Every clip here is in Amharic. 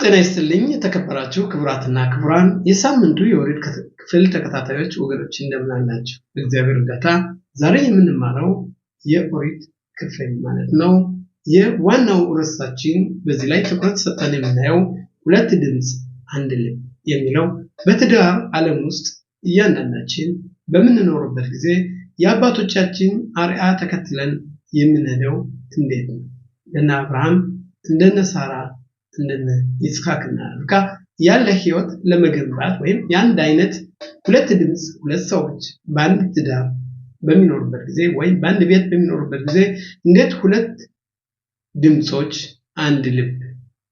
ጤና ይስጥልኝ የተከበራችሁ ክቡራትና ክቡራን የሳምንቱ የኦሪት ክፍል ተከታታዮች ወገኖች እንደምን አላችሁ? በእግዚአብሔር እርዳታ ዛሬ የምንማረው የኦሪት ክፍል ማለት ነው። የዋናው ርዕሳችን በዚህ ላይ ትኩረት ሰጥተን የምናየው ሁለት ድምጽ አንድ ልብ የሚለው በትዳር ዓለም ውስጥ እያንዳንዳችን በምንኖርበት ጊዜ የአባቶቻችን አርአያ ተከትለን የምንሄደው እንዴት ነው? እንደነ አብርሃም እንደነ ሳራ እንደነ ይስሐቅና ርብቃ ያለ ህይወት ለመገንባት ወይም የአንድ አይነት ሁለት ድምጽ ሁለት ሰዎች በአንድ ትዳር በሚኖሩበት ጊዜ ወይም በአንድ ቤት በሚኖሩበት ጊዜ እንዴት ሁለት ድምጾች አንድ ልብ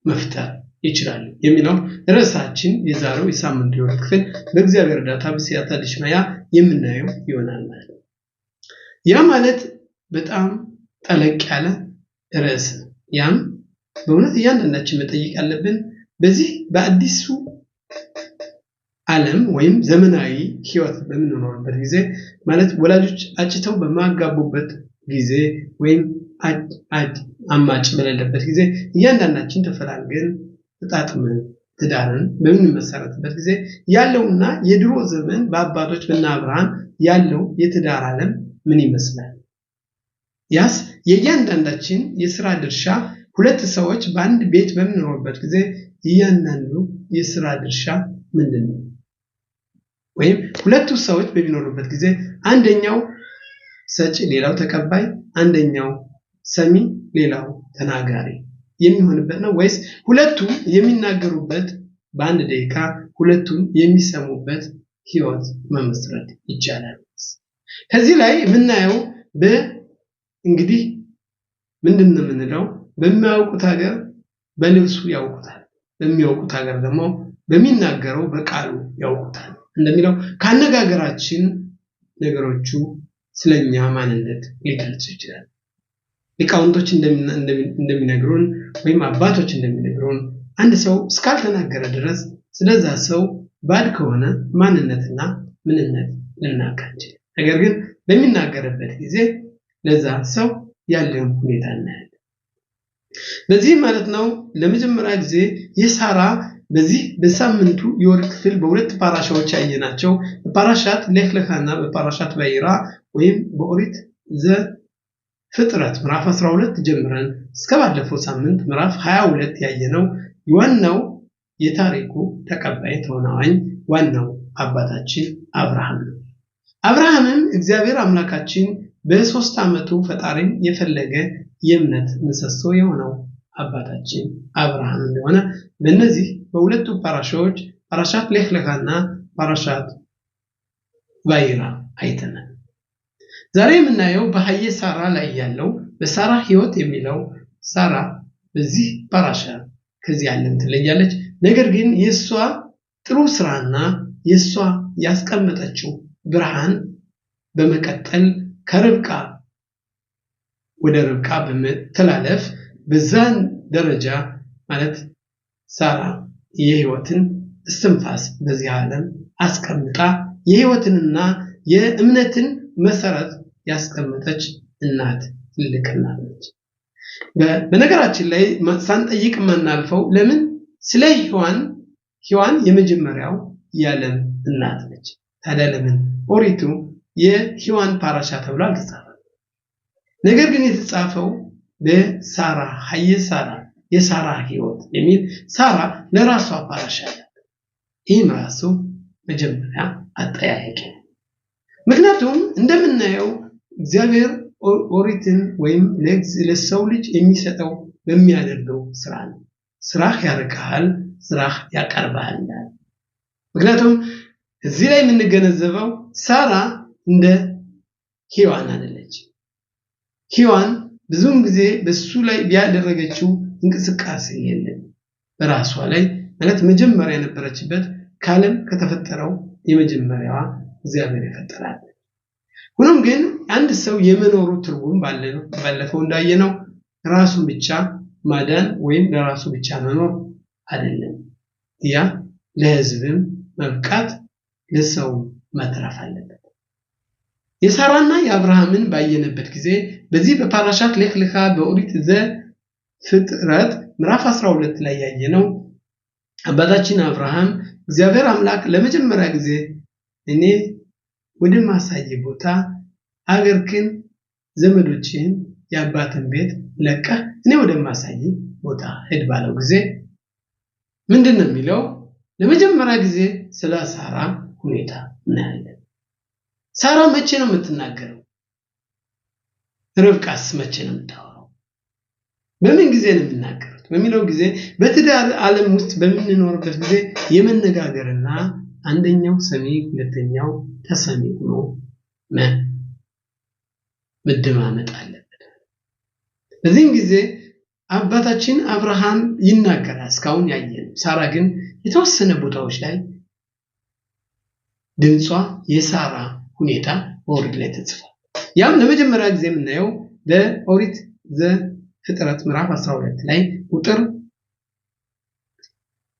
መፍጠር ይችላሉ የሚለው ርዕሳችን የዛሬው የሳምንቱ የኦሪት ክፍል በእግዚአብሔር እርዳታ በሲያታ ድሽማያ የምናየው ይሆናል ማለት ነው። ያ ማለት በጣም ጠለቅ ያለ ርዕስ ያም በእውነት እያንዳንዳችን መጠየቅ ያለብን በዚህ በአዲሱ ዓለም ወይም ዘመናዊ ህይወት በምንኖርበት ጊዜ ማለት ወላጆች አጭተው በማጋቡበት ጊዜ ወይም አማጭ በሌለበት ጊዜ እያንዳንዳችን ተፈላልገን ተጣጥመን ትዳርን በምንመሰረትበት ጊዜ ያለውና የድሮ ዘመን በአባቶች በእነ አብርሃም ያለው የትዳር ዓለም ምን ይመስላል? ያስ የእያንዳንዳችን የሥራ ድርሻ ሁለት ሰዎች በአንድ ቤት በሚኖሩበት ጊዜ እያንዳንዱ የሥራ ድርሻ ምንድነው? ወይም ሁለቱ ሰዎች በሚኖሩበት ጊዜ አንደኛው ሰጪ ሌላው ተቀባይ፣ አንደኛው ሰሚ ሌላው ተናጋሪ የሚሆንበት ነው ወይስ ሁለቱም የሚናገሩበት በአንድ ደቂቃ ሁለቱም የሚሰሙበት ህይወት መመስረት ይቻላል? ከዚህ ላይ የምናየው እንግዲህ ምንድነው የምንለው በሚያውቁት ሀገር በልብሱ ያውቁታል፣ በሚያውቁት ሀገር ደግሞ በሚናገረው በቃሉ ያውቁታል እንደሚለው ካነጋገራችን ነገሮቹ ስለኛ ማንነት ሊገልጹ ይችላል። ሊቃውንቶች እንደሚነግሩን ወይም አባቶች እንደሚነግሩን አንድ ሰው እስካልተናገረ ድረስ ስለዛ ሰው ባድ ከሆነ ማንነትና ምንነት ልናውቃቸው፣ ነገር ግን በሚናገርበት ጊዜ ለዛ ሰው ያለውን ሁኔታ እናያለን። በዚህ ማለት ነው ለመጀመሪያ ጊዜ የሳራ በዚህ በሳምንቱ የኦሪት ክፍል በሁለት ፓራሻዎች ያየናቸው በፓራሻት ለክለካና በፓራሻት ባይራ ወይም በኦሪት ዘፍጥረት ምዕራፍ 12 ጀምረን እስከ ባለፈው ሳምንት ምዕራፍ 22 ያየነው ዋናው የታሪኩ ተቀባይ ተዋናኝ ዋናው አባታችን አብርሃም ነው። አብርሃምም እግዚአብሔር አምላካችን በ3 ዓመቱ ፈጣሪን የፈለገ የእምነት ምሰሶ የሆነው አባታችን አብርሃም እንደሆነ በእነዚህ በሁለቱ ፓራሻዎች ፓራሻት ለክለካና ፓራሻት ባይራ አይተናል። ዛሬ የምናየው በሐየ ሳራ ላይ ያለው በሳራ ህይወት የሚለው ሳራ በዚህ ፓራሻ ከዚህ ዓለም ትለያለች። ነገር ግን የሷ ጥሩ ስራና የሷ ያስቀመጠችው ብርሃን በመቀጠል ከርብቃ ወደ ርብቃ በመተላለፍ በዛን ደረጃ ማለት ሳራ የህይወትን እስትንፋስ በዚህ ዓለም አስቀምጣ የህይወትንና የእምነትን መሰረት ያስቀመጠች እናት ትልቅ እናት ነች። በነገራችን ላይ ሳንጠይቅ ማናልፈው ለምን ስለ ሔዋን የመጀመሪያው የዓለም እናት ነች። ታዲያ ለምን ኦሪቱ የሔዋን ፓራሻ ተብሎ አልተጻፈም? ነገር ግን የተጻፈው በሳራ ሐየ ሳራ የሳራ ህይወት የሚል ሳራ ለራሷ ፓራሻ አላት። ይህም ራሱ መጀመሪያ አጠያያቂ ነው። ምክንያቱም እንደምናየው እግዚአብሔር ኦሪትን ወይም ለሰው ልጅ የሚሰጠው በሚያደርገው ስራ ነው። ስራህ ያርቃል፣ ስራህ ያቀርባል። ምክንያቱም እዚህ ላይ የምንገነዘበው ሳራ እንደ ሔዋን አይደለች። ሔዋን ብዙም ጊዜ በሱ ላይ ያደረገችው እንቅስቃሴ የለም። በራሷ ላይ ማለት መጀመሪያ የነበረችበት ካለም ከተፈጠረው የመጀመሪያዋ እግዚአብሔር የፈጠራት። ሆኖም ግን አንድ ሰው የመኖሩ ትርጉም ባለፈው እንዳየነው ራሱን ብቻ ማዳን ወይም ለራሱ ብቻ መኖር አይደለም። ያ ለህዝብም መብቃት ለሰው መትረፍ አለበት። የሳራና የአብርሃምን ባየነበት ጊዜ በዚህ በፓራሻት ለክለካ በኦሪት ዘፍጥረት ምዕራፍ 12 ላይ ያየነው አባታችን አብርሃም እግዚአብሔር አምላክ ለመጀመሪያ ጊዜ እኔ ወደ ማሳይ ቦታ አገርክን ዘመዶችን የአባትን ቤት ለቀህ እኔ ወደ ማሳይ ቦታ ሄድ ባለው ጊዜ ምንድነው የሚለው ለመጀመሪያ ጊዜ ስለ ሳራ ሁኔታ እናያለን። ሳራ መቼ ነው የምትናገረው? ርብቃስ መቼ ነው የምታወራው? በምን ጊዜ ነው የምናገሩት? በሚለው ጊዜ በትዳር ዓለም ውስጥ በምንኖርበት ጊዜ የመነጋገርና አንደኛው ሰሚ ሁለተኛው ተሰሚ ሆኖ መደማመጥ አለበት። በዚህም ጊዜ አባታችን አብርሃም ይናገራል እስካሁን ያየን። ሳራ ግን የተወሰነ ቦታዎች ላይ ድምጿ የሳራ ሁኔታ በኦሪት ላይ ተጽፏል። ያም ለመጀመሪያ ጊዜ የምናየው በኦሪት ዘፍጥረት ምዕራፍ 12 ላይ ቁጥር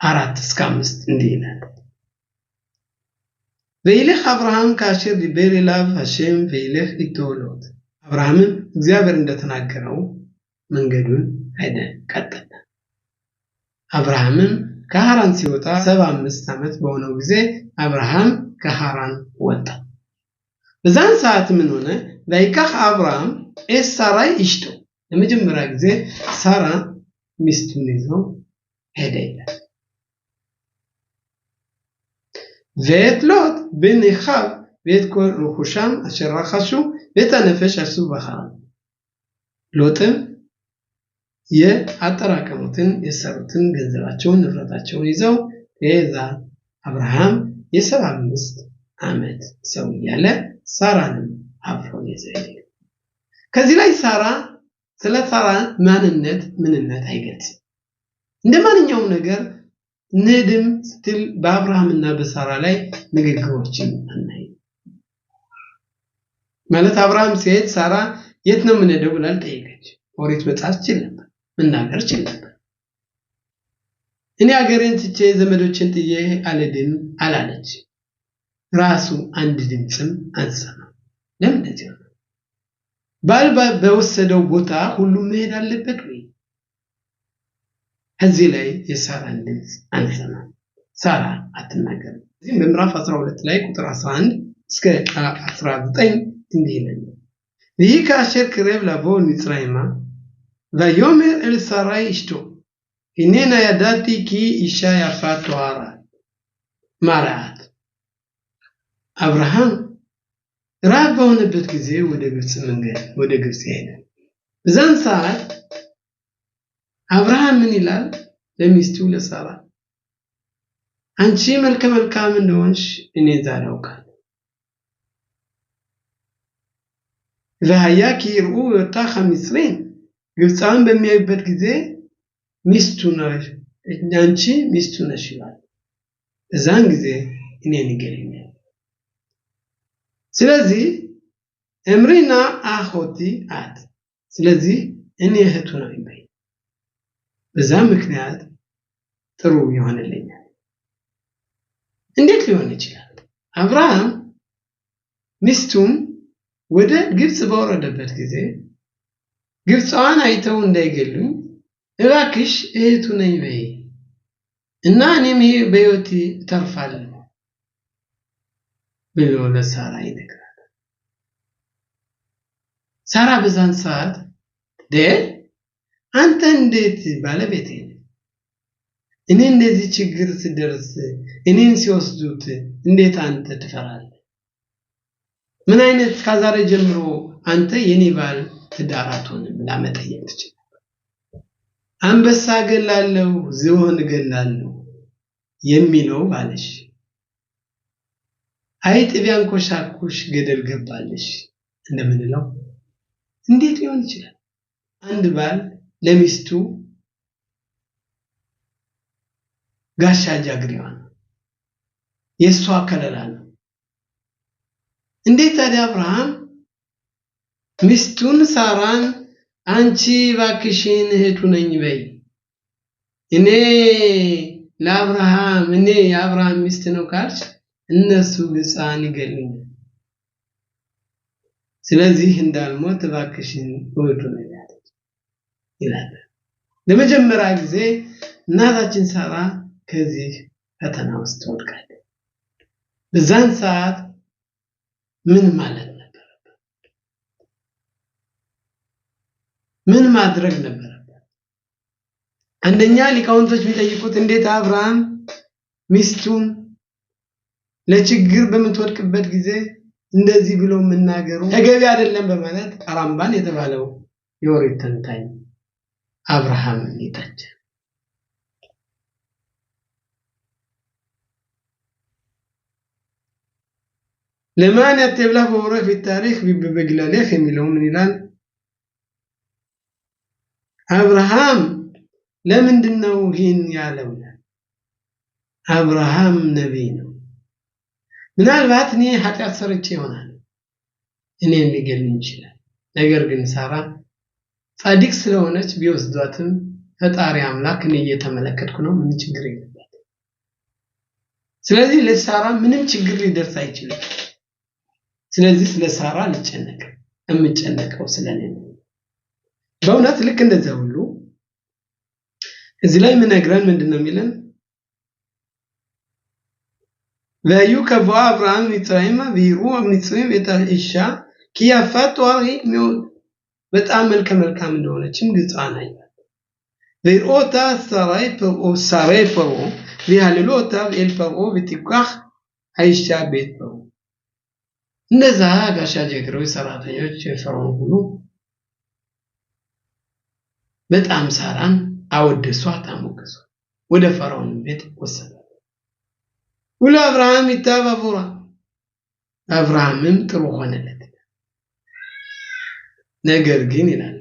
4-5 እንዲህ ይላል። ወይልህ አብርሃም ካሸር ዲበር ኢላቭ ሐሸም ወይልህ ኢቶሎት አብርሃም እግዚአብሔር እንደተናገረው መንገዱን ሄደ ቀጠለ። አብርሃም ከሐራን ሲወጣ 75 ዓመት በሆነው ጊዜ አብርሃም ከሐራን ወጣ። በዛን ሰዓት ምን ሆነ? ላይካህ አብርሃም ሳራይ እሽቶ ለመጀመሪያ ጊዜ ሳራ ሚስቱን ይዞ ሄደ ይላል። ואת בן אחיו ואת כל רכושם אשר רכשו ואת הנפש עשו בחרן. ሎጥም የአጠራቀሙትን የሰሩትን ገንዘባቸውን ንብረታቸውን ይዘው ከዛ አብርሃም የ75 ዓመት ሰው ያለ ሳራንም አብሮ ይዘል። ከዚህ ላይ ሳራ ስለ ሳራ ምንነት አይገልጽም። እንደማንኛውም ነገር ንድም ስትል በአብርሃምና በሳራ ላይ ንግግሮችን እናይ። ማለት አብርሃም ሲሄድ ሳራ የት ነው የምንሄደው ብላ ጠየቀች። ኦሪት መጻፍ ይችላል መናገር ይችላል። እኔ አገሬን ትቼ ዘመዶችን ጥዬ አልሄድም አላለች። ራሱ አንድ ድምጽም አንሰማ። ለምን እንደዚህ ነው? ባል በወሰደው ቦታ ሁሉም መሄድ አለበት ወይ? እዚህ ላይ የሳራን ድምጽ አንሰማ። ሳራ አትናገር። እዚህ በምዕራፍ 12 ላይ ቁጥር 11 እስከ 19 እንዲህ ይላል። ይህ ካሸር ክሬብ ለቦል ሚጽራይማ ויאמר אל שרי אשתו הננה ידעתי כי אישה יפה טהרה מראת አብርሃም ራብ በሆነበት ጊዜ ወደ ግብጽ ሄደ። በዛን ሰዓት አብርሃም ምን ይላል ለሚስቱ ለሳራ? አንቺ መልካም እንደሆንሽ እኔ ዛሬ አውቃለሁ። وهيا كيرو يرتاح مصرين ግብጻን በሚያዩበት ጊዜ ሚስቱ ነሽ አንቺ ሚስቱ ነሽ ይላል። እዛን ጊዜ እኔ ንገሪኝ። ስለዚህ እምሪና አኾቲ አት ስለዚህ እኔ እህቱ ነኝ በይ። በዛ ምክንያት ጥሩ ይሆንልኛል። እንዴት ሊሆን ይችላል? አብርሃም ሚስቱን ወደ ግብጽ በወረደበት ጊዜ ግብጻን አይተው እንዳይገሉኝ እባክሽ እህቱ ነኝ በይ እና እኔም በህይወቴ ተርፋለሁ ብሎ ለሳራ ይነግራል። ሳራ በዛን ሰዓት አንተ እንዴት ባለቤቴ ነህ? እኔ እንደዚህ ችግር ሲደርስ እኔን ሲወስዱት እንዴት አንተ ትፈራለህ? ምን አይነት ከዛሬ ጀምሮ አንተ የኔ ባል ትዳራቱንም ለመጠየቅ ትችላለህ። አንበሳ ገላለሁ ዝሆን ገላለሁ የሚለው ባልሽ አይጥ ቢያንኮሻኩሽ ገደል ገባልሽ እንደምንለው እንዴት ሊሆን ይችላል? አንድ ባል ለሚስቱ ጋሻ ጃግሬዋ ነው፣ የሷ ከለላ ነው። እንዴት ታዲያ አብርሃም ሚስቱን ሳራን አንቺ ባክሽን እህቱ ነኝ በይ እኔ የአብርሃም ሚስት ነው ካልሽ እነሱ ግብጻን ይገሉኛል፣ ስለዚህ እንዳልሞት ባክሽን እህቱ ነኝ ይላል። ለመጀመሪያ ጊዜ እናታችን ሳራ ከዚህ ፈተና ውስጥ ትወድቃለህ። በዛን ሰዓት ምን ማለት ነበረበት? ምን ማድረግ ነበረበት? አንደኛ ሊቃውንቶች ቢጠይቁት እንዴት አብርሃም ሚስቱን ለችግር በምትወድቅበት ጊዜ እንደዚህ ብሎ መናገሩ ተገቢ አይደለም በማለት አራምባን የተባለው የኦሪት ተንታኝ አብርሃም ይታች ለማን ያተብላ በወረ في التاريخ በግላለፍ የሚለው ምን ይላል? አብርሃም ለምንድነው ይህን ያለው? አብርሃም ነብይ ነው። ምናልባት እኔ ኃጢአት ሰርቼ ይሆናል እኔን ሊገድለኝ ይችላል። ነገር ግን ሳራ ጻድቅ ስለሆነች ቢወስዷትም ፈጣሪ አምላክ እኔ እየተመለከትኩ ነው፣ ምን ችግር የለበት። ስለዚህ ለሳራ ምንም ችግር ሊደርስ አይችልም። ስለዚህ ስለ ሳራ ልጨነቅ እምጨነቀው ስለኔ ነው። በእውነት ልክ እንደዛ ሁሉ እዚህ ላይ ምን ነግረን ምንድነው የሚለን? ואיו קבוע אברהם מצרים ויראו המצרים את האישה כי יפה תוארי מאוד በጣም መልካም እንደሆነችም ግልጻና ይላል። ויראו אותה שרי פרעה ויהללו אותה אל פרעה ותיקח האישה בית פרעה እነዛ ጋሻ ጀግሮች ሰራተኞች የፈርዖን ሁሉ በጣም ሳራን አወደሷት፣ አሞገሷት፣ ወደ ፈርዖን ቤት ወሰዷት። ሁሉ አብርሃም ይታባቡራ አብርሃምም ጥሩ ሆነለት። ነገር ግን ይላል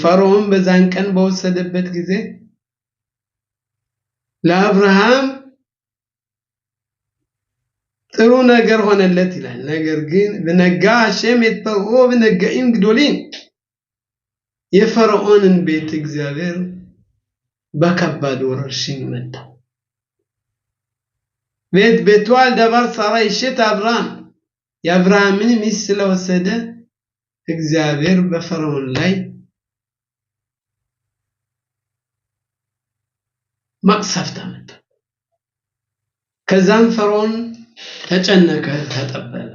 ፈርዖን በዛን ቀን በወሰደበት ጊዜ ለአብርሃም ጥሩ ነገር ሆነለት ይላል። ነገር ግን በነጋ ሸም የተፈሮ በነጋኢም ግዶሊን የፈርዖንን ቤት እግዚአብሔር በከባድ ወረርሽኝ መታው። ቤቷል ደባር ሳራ ይሽት አብርሃም የአብርሃምን ሚስት ስለወሰደ እግዚአብሔር በፈርዖን ላይ መቅሰፍት አመጣ። ከዛም ፈርዖን ተጨነቀ፣ ተጠበበ።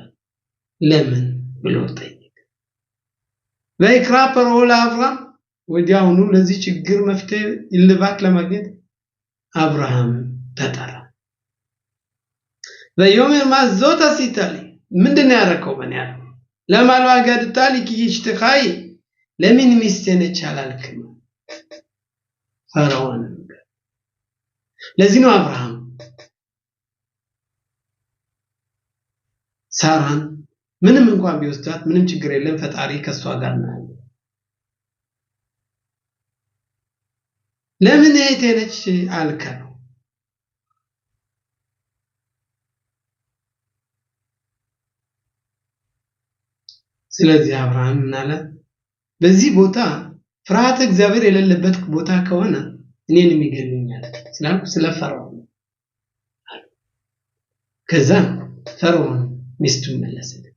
ለምን ብሎ ጠየቀ። በይክራ ፈርዖን ለአብርሃም ወዲያውኑ ለዚህ ችግር መፍትሄ ይልባት ለማግኘት አብርሃም ተጠራ። በዮሜር ማዞት አሲታሊ ምንድነው ያረከው? በእኔ ያለው ለማልዋ ጋድታሊ ኪይሽተኻይ ለምን ሚስቴን ቻላልክም? ፈርዖን ለዚህ ነው አብርሃም ሳራን ምንም እንኳን ቢወስዳት ምንም ችግር የለም ፈጣሪ ከሷ ጋር ነው። ለምን እህቴነች አልከው? ስለዚህ አብርሃም ምናለ በዚህ ቦታ ፍርሃት እግዚአብሔር የሌለበት ቦታ ከሆነ እኔን የሚገድልኛል ስላልኩ ስለፈርዖን ከዛ ፈርዖን ሚስቱን መለሰለት።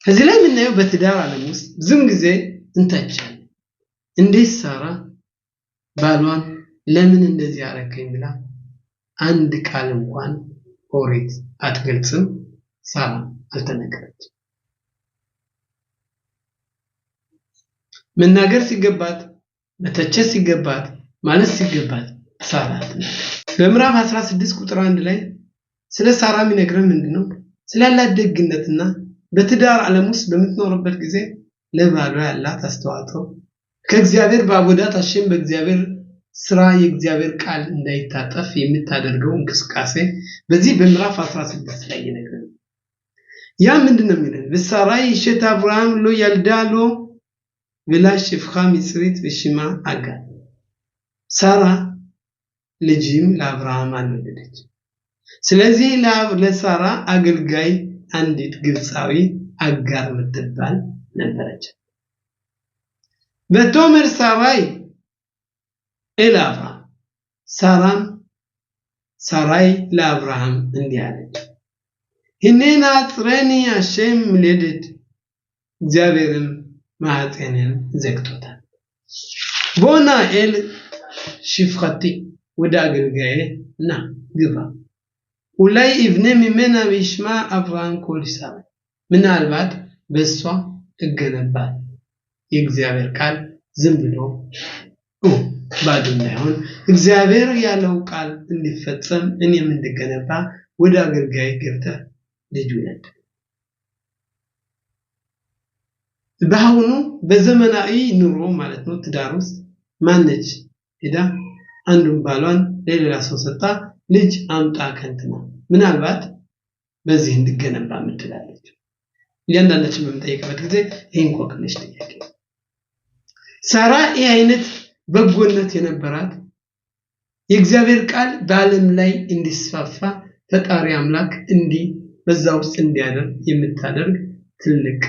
ከዚህ ላይ ምናየው በትዳር ዓለም ውስጥ ብዙም ጊዜ እንተቻለን። እንዴት ሳራ ባሏን ለምን እንደዚህ አረከኝ ብላ አንድ ቃል እንኳን ኦሪት አትገልጽም፣ ሳራ አልተነገረችም። መናገር ሲገባት መተቸት ሲገባት ማለት ሲገባት ሳራ በምዕራፍ 16 ቁጥር 1 ላይ ስለ ሳራ የሚነግረን ምንድነው? ስላላት ደግነትና በትዳር ዓለም ውስጥ በምትኖርበት ጊዜ ለባሏ ያላት አስተዋጽኦ ከእግዚአብሔር ባቦዳት አሸም በእግዚአብሔር ስራ የእግዚአብሔር ቃል እንዳይታጠፍ የምታደርገው እንቅስቃሴ በዚህ በምዕራፍ 16 ላይ ይነግረናል። ያ ምንድነው የሚለው? በሳራይ ይሸት አብርሃም ሎ ያልዳሎ ብላሽ ፍኻ ሚስሪት በሽማ አጋ ሳራ ልጅም ለአብርሃም አልወለደች። ስለዚህ ለሳራ አገልጋይ አንዲት ግብፃዊ አጋር ምትባል ነበረች። በቶመር ሳራይ ኤላብራ ሳራይ ለአብርሃም እንዲህ አለች፣ እኔና ጽረኒ አሸም ልደት እግዚአብሔርም ማህፀንን ዘግቶታል። ቦና ኤል ሽፍኸቲ ወደ አገልጋዬ ና ግባ ወላይ ኢብነ ሚመና ቢሽማ አብራም ኮልሳ ምናልባት በሷ እገነባል የእግዚአብሔር ቃል ዝም ብሎ ባዶ እንዳይሆን እግዚአብሔር ያለው ቃል እንዲፈጸም እኔም እንድገነባ ወደ አገልጋዬ ገብተህ ልጅ ወለድ በአሁኑ በዘመናዊ ኑሮ ማለት ነው ትዳር ውስጥ ማነች ሄዳ አንዱን ባሏን ለሌላ ሰው ሰጣ ልጅ አምጣ ከንትና ምናልባት በዚህ እንድገነባ ምትላለች ያንዳንዳችን በመጠየቅበት ጊዜ ይሄን ኮክልሽ ጥያቄ ሳራ ይሄ አይነት በጎነት የነበራት የእግዚአብሔር ቃል በዓለም ላይ እንዲስፋፋ ፈጣሪ አምላክ እንዲ በዛ ውስጥ እንዲያደርግ የምታደርግ ትልቅ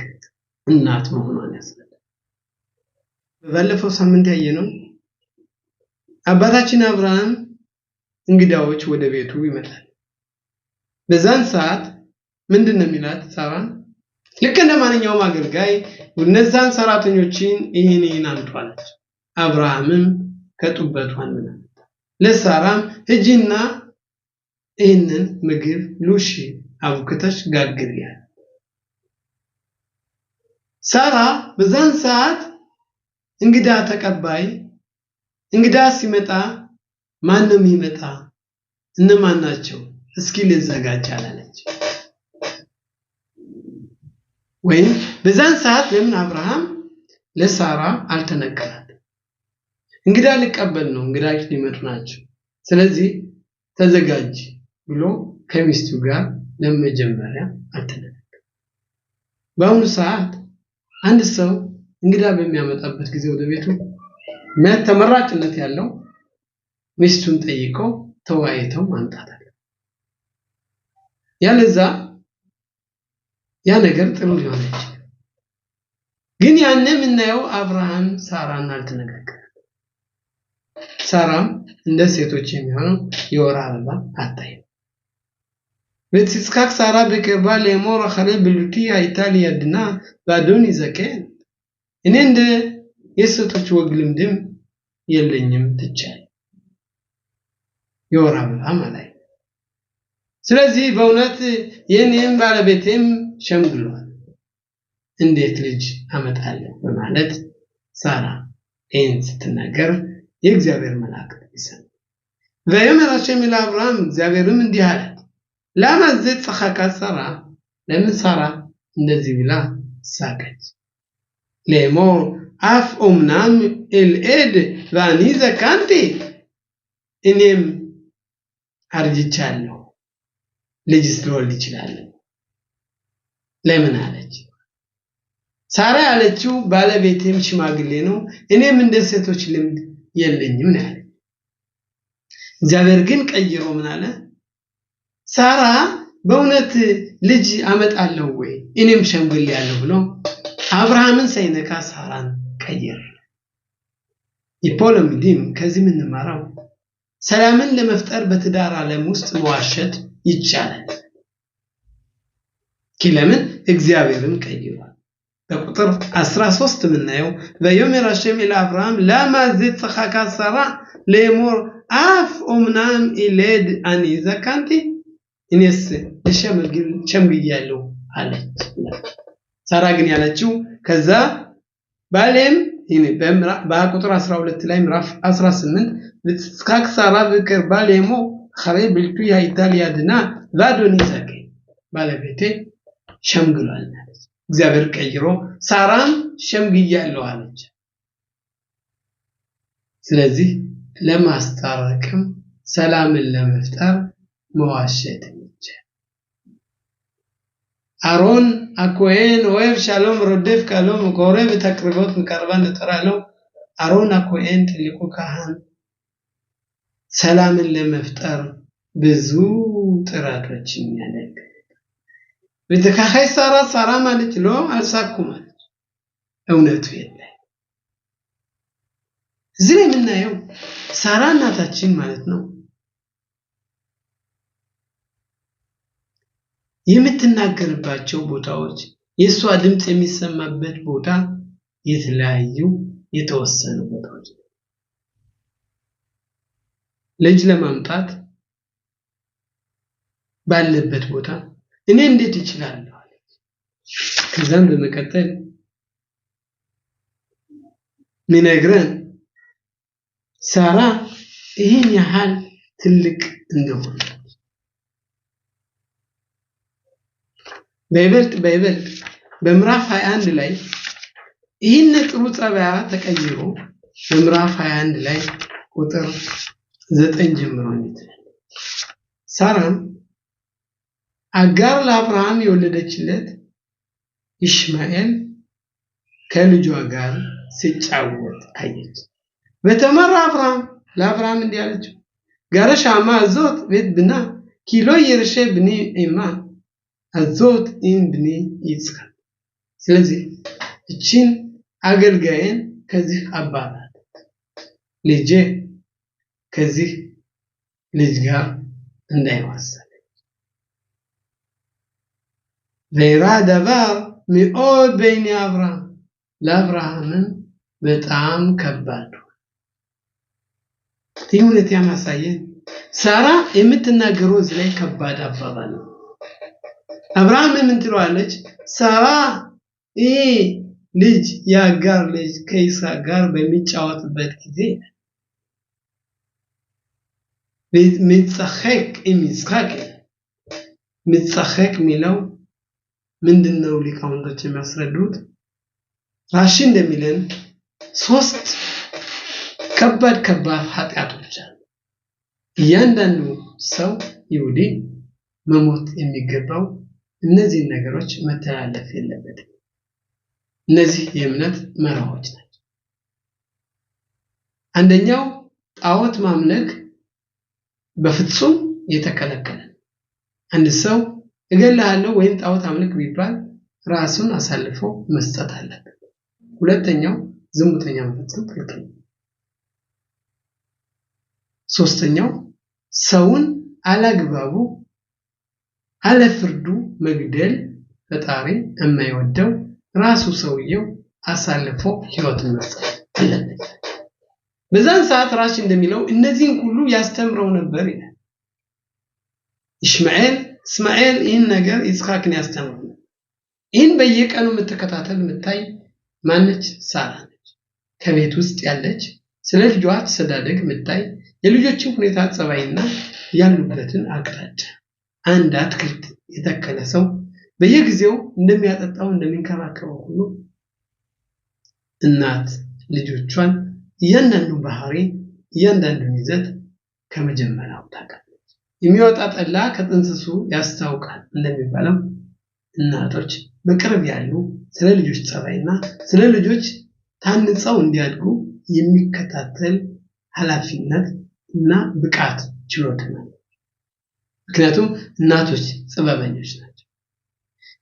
እናት መሆኗን ያሳያል ባለፈው ሳምንት ያየነው አባታችን አብርሃም እንግዳዎች ወደ ቤቱ ይመጣል በዛን ሰዓት ምንድነው የሚላት ሳራ ልክ እንደማንኛውም አገልጋይ እነዛን ሰራተኞችን ይሄን አምጧለች አብርሃምም ከጡበቷን ምናምን ለሳራም እጂና ይሄንን ምግብ ሉሺ አቡከተሽ ጋግሪያ ሳራ በዛን ሰዓት እንግዳ ተቀባይ እንግዳ ሲመጣ ማንም ይመጣ እነማን ናቸው እስኪ ልዘጋጅ አላለች ወይም በዛን ሰዓት ለምን አብርሃም ለሳራ አልተነገራት እንግዳ ሊቀበል ነው እንግዳዎች ሊመጡ ናቸው ስለዚህ ተዘጋጅ ብሎ ከሚስቱ ጋር ለመጀመሪያ አልተነገረ በአሁኑ ሰዓት አንድ ሰው እንግዳ በሚያመጣበት ጊዜ ወደ ቤቱ ተመራጭነት ያለው ሚስቱን ጠይቆ ተወያይተው ማምጣት አለ ያለዛ ያ ነገር ጥሩ ሊሆን ይችላል ግን ያንን እናየው አብርሃም ሳራን አልተነጋገረ ሳራም እንደ ሴቶች የሚሆነው የወር አበባ አታይም በትስካክ ሳራ በከባ ለሞራ ኸለ ብሉቲ ኢጣሊያ ድና ባዶኒ ዘከን እኔ እንደ የሴቶች ወግልምድም የለኝም ትቻል የወር አበባ ማለት ስለዚህ በእውነት የኔም ባለቤቴም ሸምግሏል እንዴት ልጅ አመጣለሁ በማለት ሳራ ይህን ስትናገር የእግዚአብሔር መልአክ ይሰማ ወየመራሸም ለአብርሃም እግዚአብሔርም እንዲህ አለ ለማዘት ጸኻካ ሳራ ለምን ሳራ እንደዚህ ብላ ሳቀች ለሞ አፍ ኦምናም ኤልኤድ ዋኒ ዘካንቲ እኔም አርጅቻለሁ ልጅ ልወልድ ይችላል ለምን አለች ሳራ ያለችው ባለቤቴም ሽማግሌ ነው እኔም እንደ ሴቶች ልምድ የለኝም ነው ያለ እግዚአብሔር ግን ቀይሮ ምን አለ ሳራ በእውነት ልጅ አመጣለሁ ወይ እኔም ሸምግል ያለው ብሎ አብርሃምን ሳይነካ ሳራን ቀየረ ኢፖሎሚዲም ከዚህ ምን ማራው ሰላምን ለመፍጠር በትዳር ዓለም ውስጥ መዋሸት ይቻላል ለምን እግዚአብሔርን ቀይሯል በቁጥር 13 ምናየው ወየመራሸም ለአብርሃም ለማዘት ጸኻካ ሳራ ለሞር አፍ ኦምናም ኢሌድ አኒ ዘካንቲ እኔስ ሸምግያለሁ አለች ሳራ ግን ያለችው ከዛ ባለም ይሄ በቁጥር 12 ላይ ምዕራፍ 18 ለትስካክ ሳራ በከር ባለሞ ኸሬ ብልቱ ኢጣሊያ ድና ላዶኒ ዘከ ባለቤቴ ሸምግሏል አለች እግዚአብሔር ቀይሮ ሳራም ሸምግያለሁ አለች ስለዚህ ለማስታረቅም ሰላምን ለመፍጠር መዋሸት ይቻላል አሮን አኮሄን ወይም ሻሎም ሮደፍ ካሎም ቆረብ ተቅርቦት መቀርባን ተራለው አሮን አኮሄን ትልቁ ካህን ሰላምን ለመፍጠር ብዙ ጥረቶችን ያደርግ በተካኸይ ሳራ ማለት ነው አልሳኩም ማለት እውነቱ የለ እዚህ ላይ ምናየው ሳራ እናታችን ማለት ነው የምትናገርባቸው ቦታዎች የሷ ድምጽ የሚሰማበት ቦታ የተለያዩ የተወሰኑ ቦታዎች ልጅ ለማምጣት ባለበት ቦታ እኔ እንዴት እችላለሁ? ከዛም በመቀጠል ሚነግረን ሳራ ይህን ያህል ትልቅ እንደሆነ በይበልጥ በምዕራፍ 21 ላይ ይህን ጥሩ ጸባያ ተቀይሮ በምዕራፍ 21 ላይ ቁጥር 9 ጀምሮ ሳራም አጋር ለአብርሃም የወለደችለት ኢሽማኤል ከልጇ ጋር ሲጫወት አየች። በተመራ ለአብርሃም እንዲህ አለችው፣ ጋረሻማ አዞት ቤት ብና ኪሎ የርሼ ብኒ ኢማ አዞት ኢን ብኒ ይጽሐቅ። ስለዚህ እቺን አገልጋይን ከዚህ አባላት ልጄ ከዚህ ልጅ ጋር እንዳይዋሰል ሌላ ደባር ሚኦድ በይኒ አብርሃም ለአብርሃምን በጣም ከባድ ትሁነት ያማሳየን ሳራ የምትናገረው እዚህ ላይ ከባድ አባባል ነው። አብርሃም ምን ትለዋለች? ሳራ ልጅ ያጋር ልጅ ከይስሐቅ ጋር በሚጫወትበት ጊዜ ምጽሐቅ ይስሐቅ ምጽሐቅ ሚለው ምንድነው? ሊቃውንቶች የሚያስረዱት ራሺ እንደሚለን 3 ከባድ ኃጢያቶች አሉ። እያንዳንዱ ሰው ይሁዲ መሞት የሚገባው እነዚህ ነገሮች መተላለፍ የለበትም። እነዚህ የእምነት መርሆች ናቸው። አንደኛው ጣዖት ማምለክ በፍጹም የተከለከለ። አንድ ሰው እገላለሁ ወይም ጣዖት አምልክ ቢባል ራሱን አሳልፎ መስጠት አለበት። ሁለተኛው ዝሙተኛ መፈጸም ክልክል ነው። ሶስተኛው ሰውን አላግባቡ አለፍርዱ መግደል ፈጣሪ የማይወደው ራሱ ሰውየው አሳልፎ ህይወቱን መስጠት አለበት። በዛን ሰዓት ራሽ እንደሚለው እነዚህን ሁሉ ያስተምረው ነበር ይላል። እስማኤል ይህን ነገር ይስሐቅን ያስተምረው ነበር። ይህን በየቀኑ የምትከታተል የምታይ ማነች? ሳራ ነች። ከቤት ውስጥ ያለች ስለ ልጇ አስተዳደግ የምታይ የልጆችን ሁኔታ ጸባይና ያሉበትን አቅጣጫ አንድ አትክልት የተከለ ሰው በየጊዜው እንደሚያጠጣው እንደሚንከባከበው ሁሉ እናት ልጆቿን እያንዳንዱ ባህሪ እያንዳንዱ ይዘት ከመጀመሪያው ታውቃለች። የሚወጣ ጠላ ከጥንስሱ ያስታውቃል እንደሚባለው እናቶች በቅርብ ያሉ ስለ ልጆች ጸባይና ስለ ልጆች ታንጸው እንዲያድጉ የሚከታተል ኃላፊነት እና ብቃት ችሎታ ነው። ምክንያቱም እናቶች ጥበበኞች ናቸው።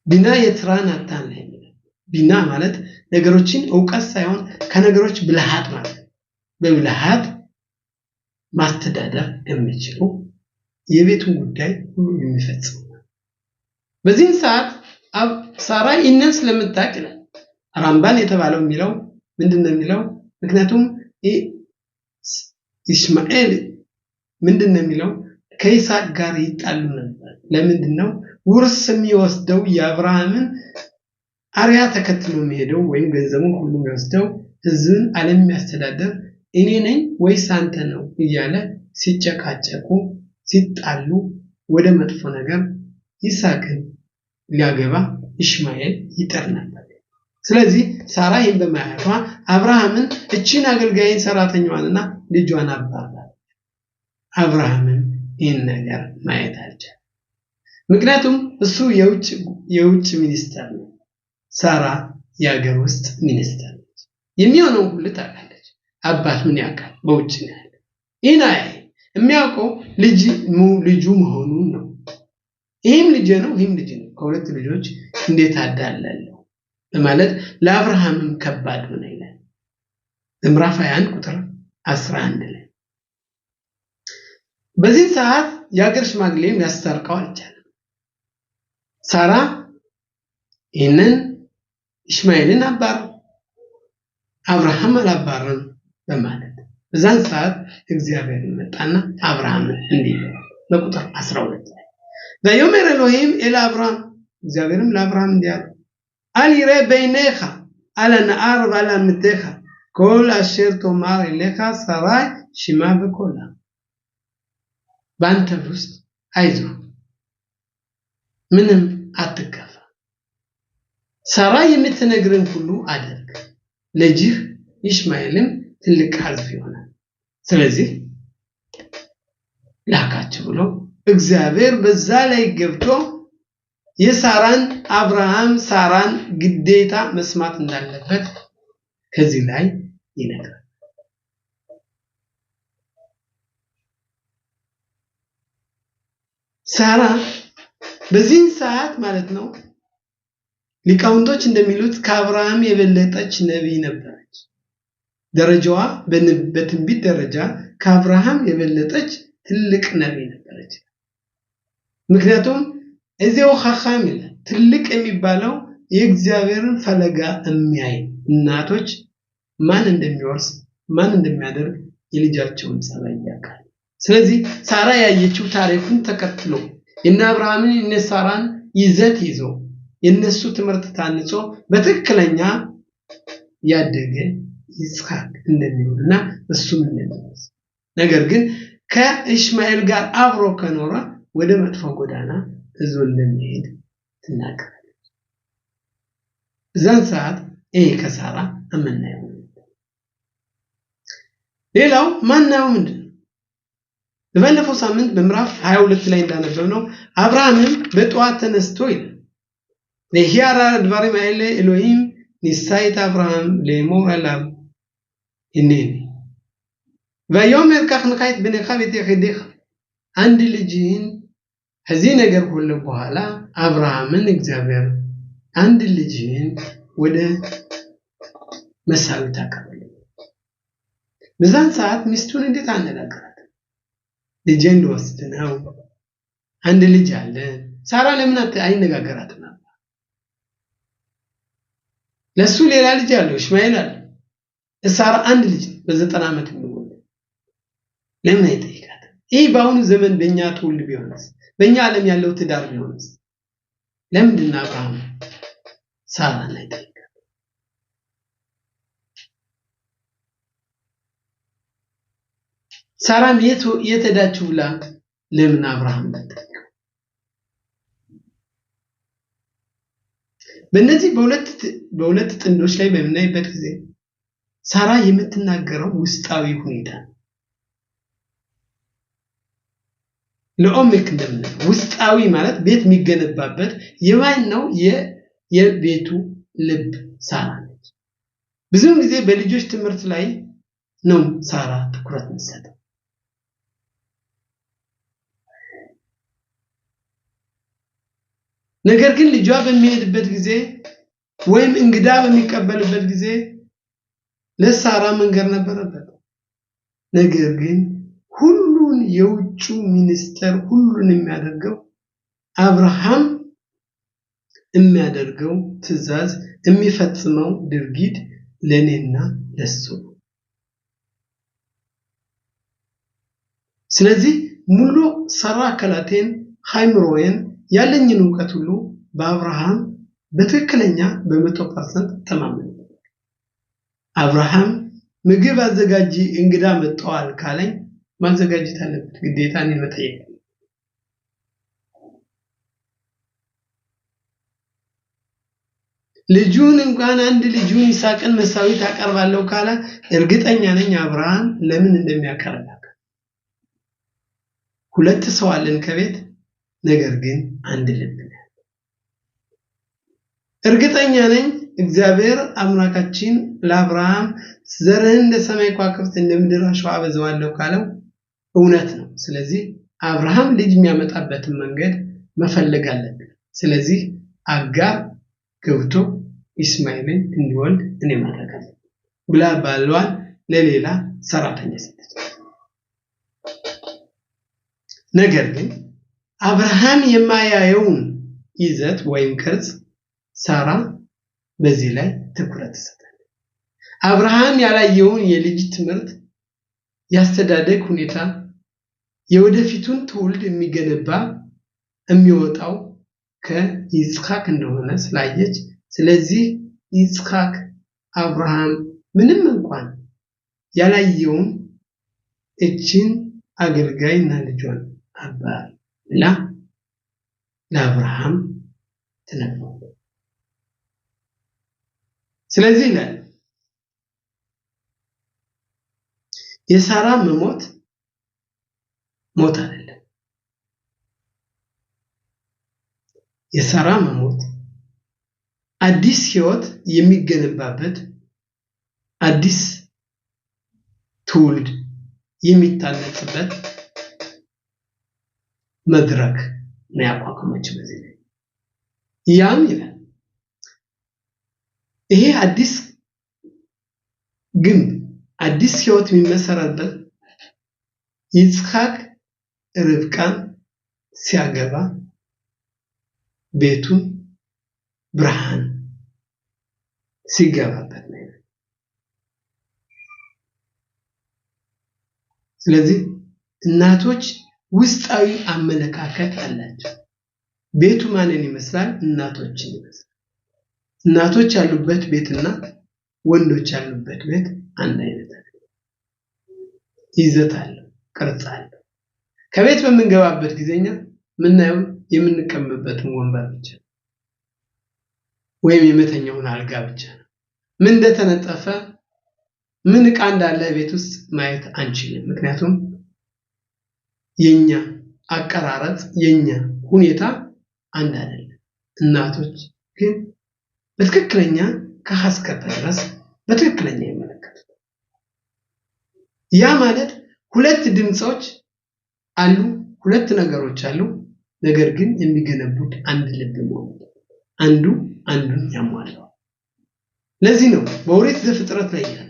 ቢና የትራን አታን ላይ ቢና ማለት ነገሮችን ዕውቀት ሳይሆን ከነገሮች ብልሃት ማለት በብልሃት ማስተዳደር የሚችሉ የቤቱን ጉዳይ ሁሉ የሚፈጽሙ። በዚህ ሰዓት ሳራ ይህንን ስለምታውቅ ራምባን የተባለው የሚለው ምንድነው የሚለው? ምክንያቱም ኢስማኤል ምንድነው የሚለው? ከይስሐቅ ጋር ይጣሉ ነበር። ለምንድነው? ውርስ የሚወስደው የአብርሃምን አርያ ተከትሎ የሚሄደው ወይም ገንዘቡን ሁሉ የሚወስደው ህዝብን ዓለም የሚያስተዳድር እኔ ነኝ ወይስ አንተ ነው እያለ ሲጨቃጨቁ ሲጣሉ ወደ መጥፎ ነገር ይስሐቅን ሊያገባ ኢስማኤል ይጠር ነበር። ስለዚህ ሳራ ይህን በማየቷ አብርሃምን እቺን አገልጋይን ሰራተኛዋንና ልጇን አባረረ። አብርሃምን ይህን ነገር ማየት አልቻለም። ምክንያቱም እሱ የውጭ ሚኒስተር ነው፣ ሳራ የሀገር ውስጥ ሚኒስተር ነች። የሚሆነው ሁሉ ታውቃለች። አባት ምን ያውቃል? በውጭ ነው ያለ። ይህን የሚያውቀው ልጁ መሆኑን ነው። ይህም ልጅ ነው፣ ይህም ልጅ ነው። ከሁለት ልጆች እንዴት አዳላለሁ በማለት ለአብርሃምም ከባድ ሆነ ይላል ምዕራፍ 21 ቁጥር 11 ላይ። በዚህ ሰዓት የአገር ሽማግሌም ያስታርቀው አልቻለም። ሳራ ይህንን ኢስማኤልን አባረረ፣ አብርሃም አላባረም በማለት በዛን ሰዓት እግዚአብሔር መጣና አብርሃም እንዲህ በቁጥር 12 ላይ በዮሜር ኤሎሂም ኤል አብርሃም እግዚአብሔርም ለአብርሃም እንዲህ አለ አሊረ በይነኻ አለ ነአር ወአለ ምትኻ כל אשר תאמר אליך שרי שמע בקולה ባንተ ውስጥ አይዞህ ምንም አትከፋ ሳራ የምትነግረን ሁሉ አድርግ ልጅህ ኢስማኤልም ትልቅ ሕዝብ ይሆናል ስለዚህ ላካቸው ብሎ እግዚአብሔር በዛ ላይ ገብቶ የሳራን አብርሃም ሳራን ግዴታ መስማት እንዳለበት ከዚህ ላይ ይነግራል ሳራ በዚህ ሰዓት ማለት ነው ሊቃውንቶች እንደሚሉት ከአብርሃም የበለጠች ነብይ ነበረች ደረጃዋ በትንቢት ደረጃ ከአብርሃም የበለጠች ትልቅ ነብይ ነበረች ምክንያቱም እዚያው ኻኻም ትልቅ የሚባለው የእግዚአብሔርን ፈለጋ የሚያይ እናቶች ማን እንደሚወርስ ማን እንደሚያደርግ የልጃቸውን ጸባይ ያውቃል ስለዚህ ሳራ ያየችው ታሪኩን ተከትሎ እና አብርሃምን እና ሳራን ይዘት ይዞ የነሱ ትምህርት ታንጾ በትክክለኛ ያደገ ይስሐቅ እንደሚሆንና እሱም እንደሚሆን ነገር ግን ከኢስማኤል ጋር አብሮ ከኖረ ወደ መጥፎ ጎዳና እዞ እንደሚሄድ ትናገራለች በዛን ሰዓት ከሳራ አመናየው ሌላው ማናው ምንድነው በባለፈው ሳምንት በምዕራፍ 22 ላይ እንዳነበብነው አብርሃምም በጧት ተነስቶ ይላል ለሂያራ ድባሪም አይለ ኤሎሂም ኒሳይት አብርሃም ለሞር አላም እነኒ ወዮሜር ካህ ንካይት በነኻ በተኸደኽ አንድ ልጅህን ከዚህ ነገር ሁሉ በኋላ አብርሃምን እግዚአብሔር አንድ ልጅህን ወደ መሳዊት አቀረበ በዛን ሰዓት ሚስቱን እንዴት አነጋገራት ልጅን ወስድ ነው አንድ ልጅ አለ ሳራ ለምን አይነጋገራትም ለሱ ሌላ ልጅ አለው እስማኤል አለ ሳራ አንድ ልጅ በ90 ዓመት ነው ለምን አይጠይቃት ይህ ባሁን ዘመን በእኛ ትውልድ ቢሆንስ በእኛ ዓለም ያለው ትዳር ቢሆንስ ለምንድን አብርሃም ሳራ ላይ ጠይቃት ሳራም የተዳችው ብላ ለምን አብርሃም ጠይቃ በእነዚህ በሁለት ጥንዶች ላይ በምናይበት ጊዜ ሳራ የምትናገረው ውስጣዊ ሁኔታ ለኦሜክ እንደምን ውስጣዊ ማለት ቤት የሚገነባበት የማን ነው የቤቱ ልብ ሳራ ነች ብዙውን ጊዜ በልጆች ትምህርት ላይ ነው ሳራ ትኩረት መስጠት ነገር ግን ልጇ በሚሄድበት ጊዜ ወይም እንግዳ በሚቀበልበት ጊዜ ለሳራ መንገር ነበረበት ነገር ግን ሁሉን የውጩ ሚኒስተር ሁሉን የሚያደርገው አብርሃም የሚያደርገው ትእዛዝ የሚፈጽመው ድርጊት ለኔና ለሱ ስለዚህ ሙሉ ሰራ ከላቴን ሃይምሮዬን ያለኝን ዕውቀት ሁሉ በአብርሃም በትክክለኛ በ100% ተማመን አብርሃም ምግብ አዘጋጂ እንግዳ መጣዋል ካለኝ ማዘጋጀት አለበት ግዴታ እኔ መጠየቅ ልጁን እንኳን አንድ ልጁን ይስሐቅን መሳዊት አቀርባለሁ ካለ እርግጠኛ ነኝ አብርሃም ለምን እንደሚያቀርብ ሁለት ሰው አለን ከቤት ነገር ግን አንድ ልብ ነው እርግጠኛ ነኝ እግዚአብሔር አምላካችን ለአብርሃም ዘርህን እንደ ሰማይ ከዋክብት እንደ ምድር አሸዋ አበዛዋለሁ ካለው እውነት ነው ስለዚህ አብርሃም ልጅ የሚያመጣበትን መንገድ መፈለግ አለበት ስለዚህ አጋር ገብቶ ኢስማኤልን እንዲወልድ እኔ ማድረግ አለብኝ ብላ ባሏን ለሌላ ሰራተኛ ሰጠች ነገር ግን አብርሃም የማያየውን ይዘት ወይም ቅርጽ ሳራ በዚህ ላይ ትኩረት ሰጠች አብርሃም ያላየውን የልጅ ትምህርት ያስተዳደግ ሁኔታ የወደፊቱን ትውልድ የሚገነባ የሚወጣው ከይስሐቅ እንደሆነ ስላየች ስለዚህ ይስሐቅ አብርሃም ምንም እንኳን ያላየውን እቺን አገልጋይና ልጇን አባል ለአብርሃም ተነግሯል። ስለዚህ የሳራ መሞት ሞት አይደለም። የሳራ መሞት አዲስ ህይወት የሚገነባበት አዲስ ትውልድ የሚታነጽበት መድረክ ነው ያቋቋመችው። በዚህ ላይ ያም ይላል ይሄ አዲስ ግንብ አዲስ ህይወት የሚመሰረትበት ይስሐቅ ርብቃን ሲያገባ ቤቱን ብርሃን ሲገባበት ነው። ስለዚህ እናቶች ውስጣዊ አመለካከት አላቸው። ቤቱ ማንን ይመስላል? እናቶችን ይመስላል። እናቶች ያሉበት ቤትና ወንዶች ያሉበት ቤት አንድ አይነት አይደለም። ይዘት አለው፣ ቅርጽ አለው። ከቤት በመንገባበት ጊዜኛ ምናየው የምንቀመጥበትን ወንበር ብቻ ወይም የመተኛውን አልጋ ብቻ ነው። ምን እንደተነጠፈ ምን ዕቃ እንዳለ ቤት ውስጥ ማየት አንችልም። ምክንያቱም የኛ አቀራረጽ የኛ ሁኔታ አንድ አይደለም። እናቶች ግን በትክክለኛ ከሐስከተ ድረስ በትክክለኛ ይመለከታሉ። ያ ማለት ሁለት ድምጾች አሉ፣ ሁለት ነገሮች አሉ፣ ነገር ግን የሚገነቡት አንድ ልብ ነው። አንዱ አንዱን ያሟላው። ለዚህ ነው በኦሪት ዘፍጥረት ላይ ያለው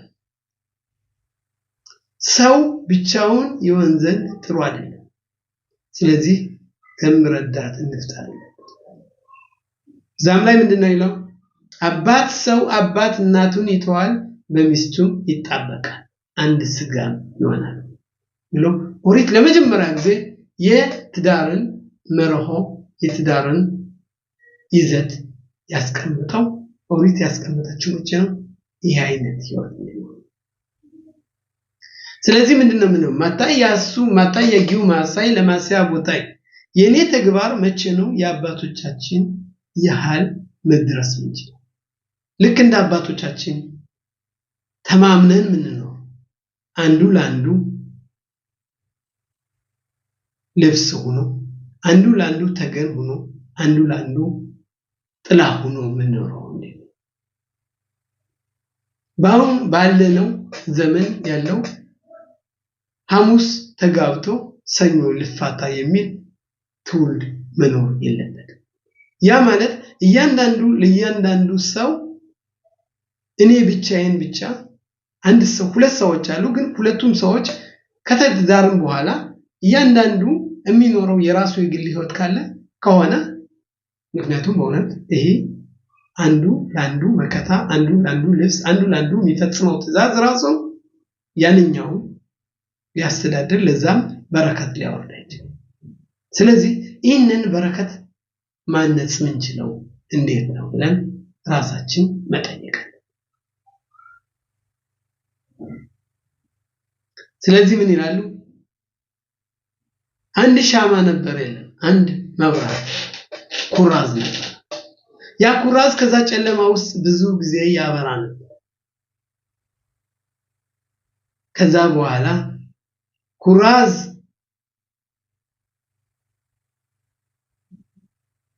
ሰው ብቻውን ይሆን ዘንድ ጥሩ አይደለም፣ ስለዚህ ከምረዳት እንፍጠር። ዛም ላይ ምንድነው ይለው? አባት እናቱን ይተዋል፣ በሚስቱም ይጣበቃል፣ አንድ ስጋ ይሆናል ብሎ ኦሪት ለመጀመሪያ ጊዜ የትዳርን መርሆ የትዳርን ይዘት ያስቀምጠው ኦሪት ያስቀምጠችው መቼ ነው? ይሄ አይነት ህይወት ነው። ስለዚህ ምንድነው ማታያጊው ማሳይ ለማሳያ ቦታይ የኔ ተግባር መቼ ነው የአባቶቻችን ያህል መድረስ እንችላለን? ልክ እንደ አባቶቻችን ተማምነን ምንኖር አንዱ ለአንዱ ልብስ ሆኖ አንዱ ለአንዱ ተገን ሆኖ አንዱ ለአንዱ ጥላ ሆኖ ምንኖረው እንዴ? ባሁን ባለነው ዘመን ያለው ሐሙስ ተጋብቶ ሰኞ ልፋታ የሚል ትውልድ መኖር የለበትም። ያ ማለት ለእያንዳንዱ ሰው እኔ ብቻዬን ብቻ አንድ ሰው ሁለት ሰዎች አሉ፣ ግን ሁለቱም ሰዎች ከተዳሩም በኋላ እያንዳንዱ የሚኖረው የራሱ የግል ህይወት ካለ ከሆነ ምክንያቱም በእውነት ይሄ አንዱ ለአንዱ መከታ፣ አንዱ ለአንዱ ልብስ፣ አንዱ ለአንዱ የሚፈጽመው ትእዛዝ ራሱ ያንኛው ሊያስተዳድር ለዛም በረከት ሊያወርድ አይችልም። ስለዚህ ይህንን በረከት ማነጽ ምንችለው እንዴት ነው ብለን ራሳችን መጠየቅ። ስለዚህ ምን ይላሉ? አንድ ሻማ ነበር የለም፣ አንድ መብራት ኩራዝ ነበር። ያ ኩራዝ ከዛ ጨለማ ውስጥ ብዙ ጊዜ ያበራ ነበር። ከዛ በኋላ ኩራዝ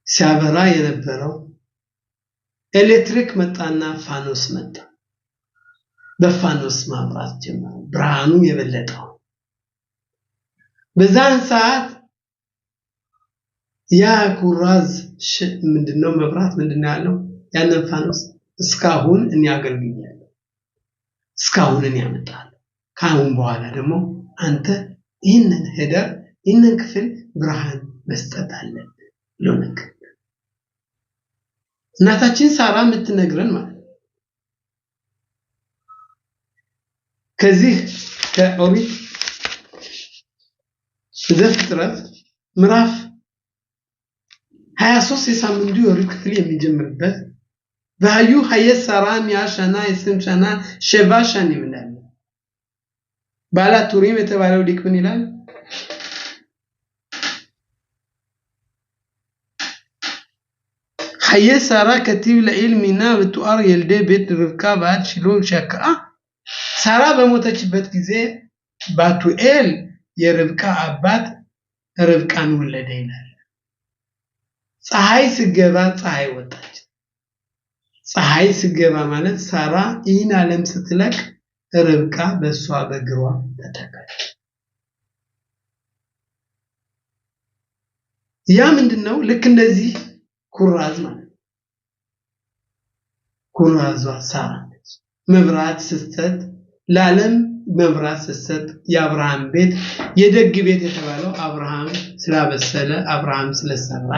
ሲያበራ የነበረው ኤሌክትሪክ መጣና ፋኖስ መጣ። በፋኖስ ማብራት ጀመረ፣ ብርሃኑ የበለጠው። በዛን ሰዓት ያ ኩራዝ ምንድነው መብራት ምንድነው ያለው? ያንን ፋኖስ እስካሁን እኔ አገልግያለሁ፣ እስካሁን እኔ ያመጣለሁ፣ ካሁን በኋላ ደግሞ አንተ ይህንን ክፍል ብርሃን መስጠት አለብህ ብሎ ነገር እናታችን ሳራ የምትነግረን ማለት ከዚህ ከኦሪት ዘፍጥረት ምዕራፍ 23 የሳምንቱ የኦሪት ክፍል የሚጀምርበት በአዩ ሀየት ሳራ ሚያሻና የስምሻና ሸባሻን ይላል። ባላቱሪም የተባለው ሊቅ ምን ይላል? ሀየት ሳራ ከቲብ ለኢልሚና በቱአር የልደ ቤት ርብቃ ባድ ሽሎ ሸካ ሳራ በሞተችበት ጊዜ ባቱኤል የርብቃ አባት ርብቃን ወለደ ይላል። ፀሐይ ስገባ ፀሐይ ወጣች። ፀሐይ ስገባ ማለት ሳራ ይህን ዓለም ስትለቅ ርብቃ በሷ በግሯ ተተካች። ያ ምንድነው? ልክ እንደዚህ ኩራዝ ማለት ኩራዟ ሳራ ነች። መብራት ስትሰጥ ለዓለም መብራት ስትሰጥ የአብርሃም ቤት የደግ ቤት የተባለው አብርሃም ስላበሰለ አብርሃም ስለሰራ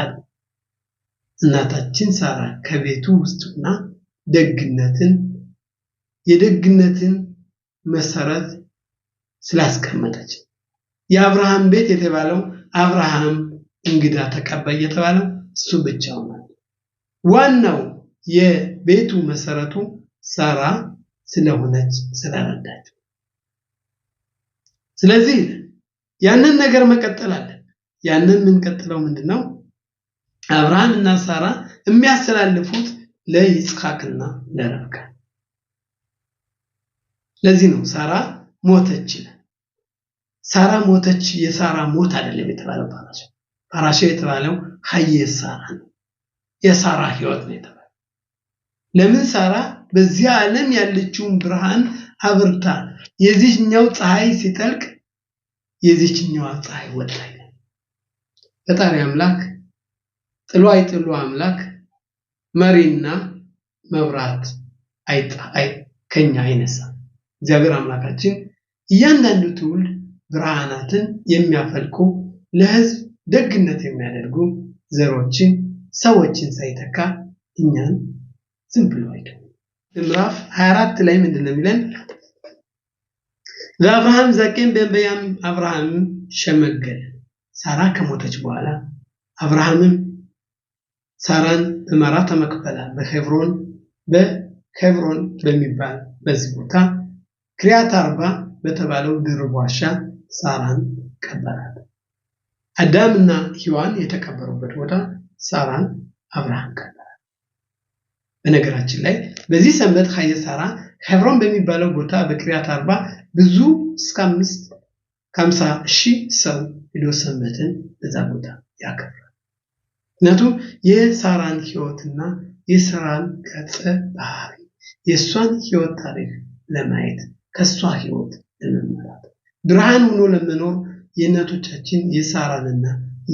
እናታችን ሳራ ከቤቱ ውስጥና የደግነትን መሰረት ስላስቀመጠች የአብርሃም ቤት የተባለው አብርሃም እንግዳ ተቀባይ የተባለው እሱ ብቻው ነው። ዋናው የቤቱ መሰረቱ ሳራ ስለሆነች ስለረዳች። ስለዚህ ያንን ነገር መቀጠል አለ። ያንን የምንቀጥለው ምንድነው? አብርሃም እና ሳራ የሚያስተላልፉት ለይስሐቅና ለረብቃ። ለዚህ ነው ሳራ ሞተች። ሳራ ሞተች የሳራ ሞት አይደለም የተባለው ፓራሻ የተባለው ሀየት ሳራ ነው። የሳራ ህይወት ነው የተባለው። ለምን? ሳራ በዚህ ዓለም ያለችውን ብርሃን አብርታ የዚህኛው ፀሐይ ሲጠልቅ የዚህኛው ፀሐይ ወጣ። ፈጣሪ አምላክ ጥሎ አይጥሉ አምላክ መሪና መብራት ከኛ አይነሳ። እግዚአብሔር አምላካችን እያንዳንዱ ትውልድ ብርሃናትን የሚያፈልቁ ለህዝብ ደግነት የሚያደርጉ ዘሮችን ሰዎችን ሳይተካ እኛን ዝም ብሎ አይደለም። ምዕራፍ 24 ላይ ምንድነው የሚለን? ለአብርሃም ዘቄን በበያም አብርሃም ሸመገለ። ሳራ ከሞተች በኋላ አብርሃምም ሳራን በማራ ተመቅበላ በኬብሮን በሚባል በዚህ ቦታ ክሪያት አርባ በተባለው ድርብ ዋሻ ሳራን ቀበራት። አዳምና ሔዋን የተቀበሩበት ቦታ ሳራን አብርሃም ቀበራት። በነገራችን ላይ በዚህ ሰንበት ሀየት ሳራ ኬብሮን በሚባለው ቦታ በክሪያት አርባ ብዙ እስከ 50,000 ሰው ሄዶ ሰንበትን በዛ ቦታ ያከብራል። ምክንያቱም የሳራን ህይወትና የሳራን ገጸ ባህሪ የሷን ህይወት ታሪክ ለማየት ከሷ ህይወት ለመማር ብርሃን ሆኖ ለመኖር የእናቶቻችን የሳራንና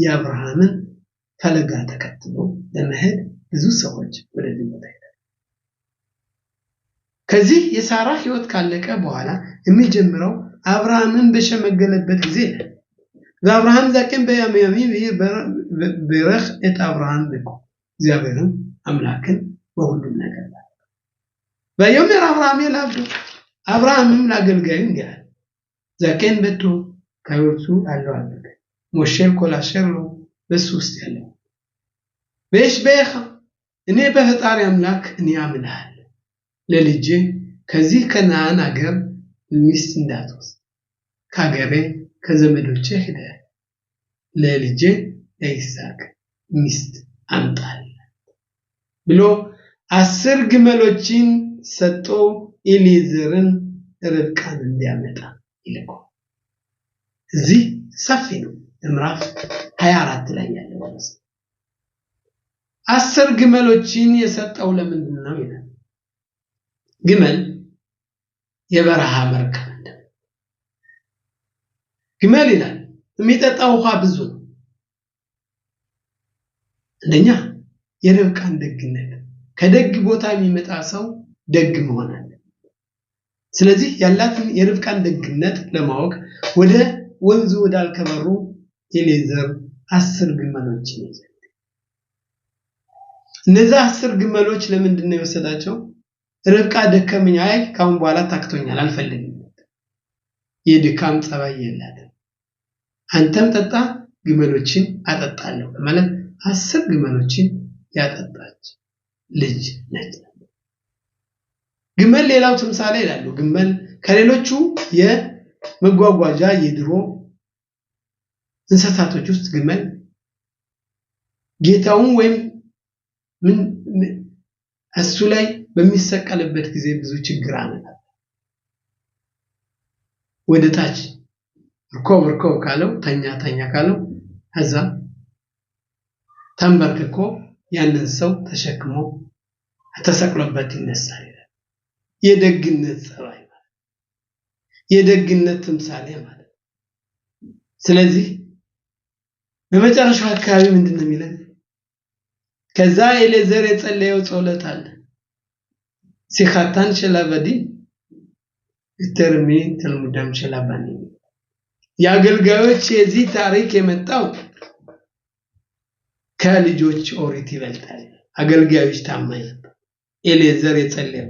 የአብርሃምን ፈለጋ ተከትሎ ለመሄድ ብዙ ሰዎች ወደዚህ ቦታ ይላሉ። ከዚህ የሳራ ህይወት ካለቀ በኋላ የሚጀምረው አብርሃምን በሸመገለበት ጊዜ ለአብርሃም ዘቀን በያሚያሚ በረኽ እት አብርሃም ልኮ እግዚአብሔርም አምላክን በሁሉም ነገር በየመር አብርሃም ይላል። አብርሃምም ለአገልጋዩ እንዲህ አለ፣ ዘቀን በቱ ከወሱ አለው አለ ሞሸል ኮላሸር ነው በሱ ውስጥ ያለው በሽበኻ እኔ በፈጣሪ አምላክ እኔ አምናለሁ ለልጄ ከዚህ ከነዓን አገር ሚስት እንዳትወስድ ከአገሬ ከዘመዶቼ ሄደ ለልጄ ለይስሐቅ ሚስት አምጣል ብሎ 10 ግመሎችን ሰጥቶ ኤሊዘርን ርብቃን እንዲያመጣ ይልኮ። እዚህ ሰፊ ነው ምዕራፍ 24 ላይ ያለው 10 ግመሎችን የሰጠው ለምንድን ነው ይላል። ግመል የበረሃ መርከብ ነው። ግመል ይላል የሚጠጣው ውሃ ብዙ ነው። እንደኛ የርብቃን ደግነት ከደግ ቦታ የሚመጣ ሰው ደግ መሆን አለ። ስለዚህ ያላትን የርብቃን ደግነት ለማወቅ ወደ ወንዙ ወዳልከበሩ ኤሊዘር 10 ግመሎችን ይዘው እነዛ 10 ግመሎች ለምንድን ነው የወሰዳቸው? ርብቃ ደከመኝ፣ አይ ካሁን በኋላ ታክቶኛል አልፈልግም። የድካም ጸባይ የላትም። አንተም ጠጣ ግመሎችን አጠጣለሁ ማለት 10 ግመሎችን ያጠጣች ልጅ ነች። ግመል ሌላው ተምሳሌ ይላሉ። ግመል ከሌሎቹ የመጓጓዣ የድሮ እንስሳቶች ውስጥ ግመል ጌታውን ወይም ምን እሱ ላይ በሚሰቀልበት ጊዜ ብዙ ችግር አመጣ። ወደ ታች ርኮብ ካለው ተኛ ካለው ከዛ ተንበርክኮ ያንን ሰው ተሸክሞ ተሰቅሎበት ይነሳል። የደግነት ጸባይ ማለት የደግነት ተምሳሌ ማለት። ስለዚህ በመጨረሻው አካባቢ ምንድነው የሚለው? ከዛ ኤሌዘር የጸለየው ጸሎት አለ። ሲኻታን ሸላበዲ ተርሚ ተልሙዳም ሸላባኒ የአገልጋዮች የዚህ ታሪክ የመጣው ከልጆች ኦሪት ይበልጣል። አገልጋዮች ታማኝ ኤሌዘር የጸለየው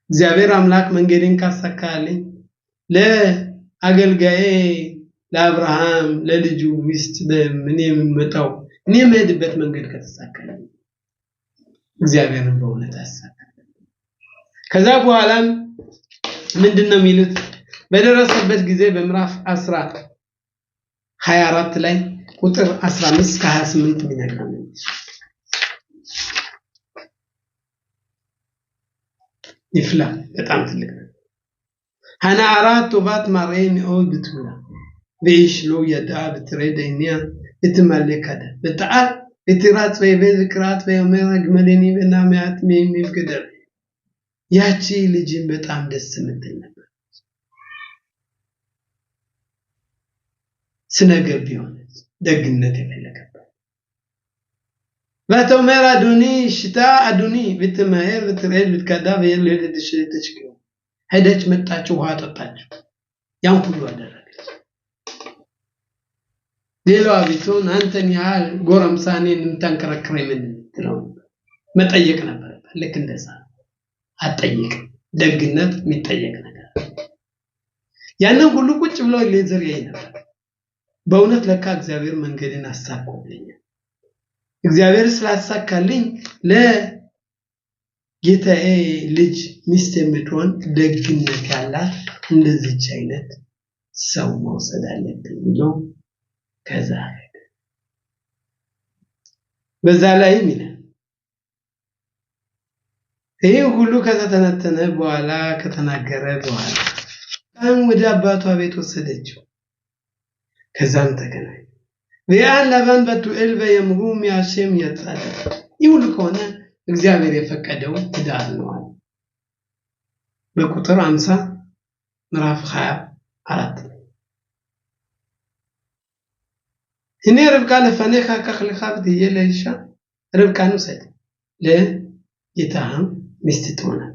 እግዚአብሔር አምላክ መንገዴን ካሳካልኝ ለአገልጋዬ ለአብርሃም ለልጁ ሚስት በምን የምመጣው እኔ የምሄድበት መንገድ ከተሳካልኝ እግዚአብሔርን በእውነት አሳካልኝ። ከዛ በኋላም ምንድነው የሚሉት? በደረሰበት ጊዜ በምዕራፍ 24 ላይ ቁጥር 15 እስከ 28 የሚነግረን ይፍላ በጣም ትልቅ ነው። ሃናራ ቶባት ማሬን ኦብቱላ በይሽሎ የዳ በትሬደኛ እትመለከተ በጣም እትራት በዝክራት በመረግ መለኒ በናማት የሚፍገደር ያቺ ልጅን በጣም ደስ የምትል ነበር። ስነገብ ቢሆነች ደግነት የፈለገበት በተመራ ዱኒ ሽታ አዱኒ በተመሄር በትሬድ በከዳ በየለደ ተሽከው ሄደች መጣች ውሃ ጠጣች። ያን ሁሉ አደረገች። ሌላው ቢቶን አንተን ያህል ጎረምሳኔን እንታንከረክረኝ ምን ትለው መጠየቅ ነበር። ልክ እንደዛ አጠይቅ ደግነት የሚጠየቅ ነገር ያንን ሁሉ ቁጭ ብሎ ሌዘር ያይ ነበር። በእውነት ለካ እግዚአብሔር መንገድን አሳካልኝ። እግዚአብሔር ስላሳካልኝ ለጌታዬ ልጅ ሚስት የምትሆን ደግነት ያላት እንደዚህች አይነት ሰው መውሰድ አለብኝ ብሎ ከዛ በዛ ላይ ምን ይሄ ሁሉ ከተተነተነ በኋላ ከተናገረ በኋላ ወደ አባቷ ቤት ወሰደችው። ከዛም ተገናኙ። ያን ለባን በቱኤል በየምሩም ያሸም ያጻለ ይሁሉ ከሆነ እግዚአብሔር የፈቀደው ትዳር ነው አለ። በቁጥር 50 ምዕራፍ 24 እኔ ርብቃ ለፈነካ ከخلخابት የለይሻ ርብቃን ወሰደ ለጌታም ሚስት ትሆናል።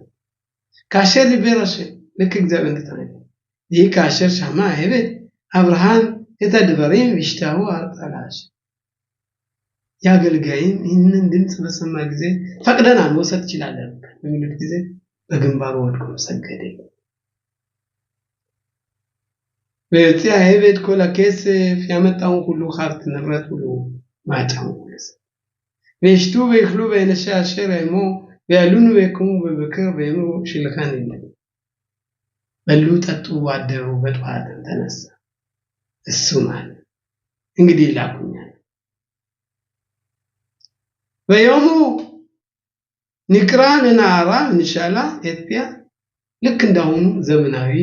ካሸር ሊበረሽ ልክ እግዚአብሔር እንደተናገረ ይህ ካሸር ሻማ አይበት አብርሃም የተደበረኝ ይሽታው አጣላሽ ያገልጋይን ይህንን ድምጽ በሰማ ጊዜ ፈቅደና መውሰድ ይችላል በሚሉት ጊዜ በግንባሩ ወድቆ ሰገደ። በዚያ አይበት ኮላከስ ያመጣው ሁሉ ሀብት ንብረት ሁሉ ማጫው ወይሽቱ በይخلو በነሻሸር አይሞ ያሉን ወይኩም በበከር በይሞ ሽልካን ይላል። በሉ ጠጡ አደሩ በጧት ተነሳ። እሱ ማለት እንግዲህ ላኩኛል በየሙ ንክራንና አራ እንሻላ ኢትዮጵያ ልክ እንደሆኑ ዘመናዊ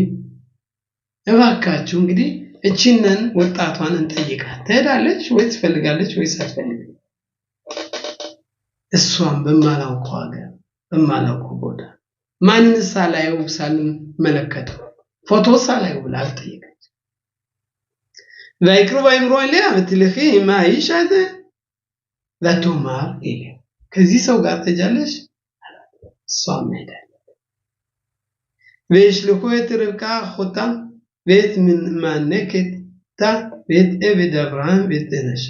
እባካችሁ እንግዲህ እቺነን ወጣቷን እንጠይቃት ትሄዳለች ወይ ትፈልጋለች ወይ ሳትፈልግ እሷን በማላውቀው ሀገር በማላውቀው ቦታ ማንን ሳላየው ሳልን መለከተው ፎቶ ሳላየው ብላ ጠይቀች። ላይክሩ ባይምሮልያ በትልኺ ማይሻተ ለቶማር ይሄ ከዚህ ሰው ጋር ተጃለሽ ሷም ሄዳለች። ወይሽልኩ የትርብቃ ኹታም ቤት ምን ማነከት ታ ቤት ኤብድ አብርሃም ቤት ነሽ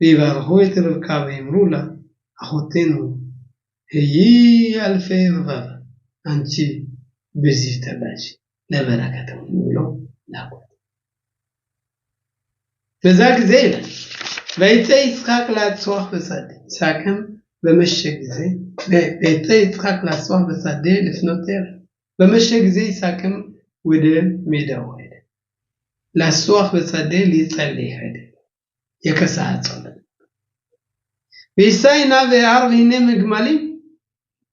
ቢባርኹ የትርብቃ ባይምሩላ አኹቴኑ هي الفير አንቺ በዚህ ተባሽ ለበረከቱ ብሎ ላኩ። በዛ ጊዜ ይላል በይተ ይስሐቅ ላጽዋህ በሳዴ ይስሐቅም በመሸ ጊዜ በይተ ይስሐቅ ላጽዋህ በሳዴ ልፍኖቴር በመሸ ጊዜ ይስሐቅም ወደ ሜዳው ሄደ ላጽዋህ በሳዴ ሊጸልይ ሄደ የከሰዓት ጸሎት በኢሳይና በአርቪነ ምግማሊ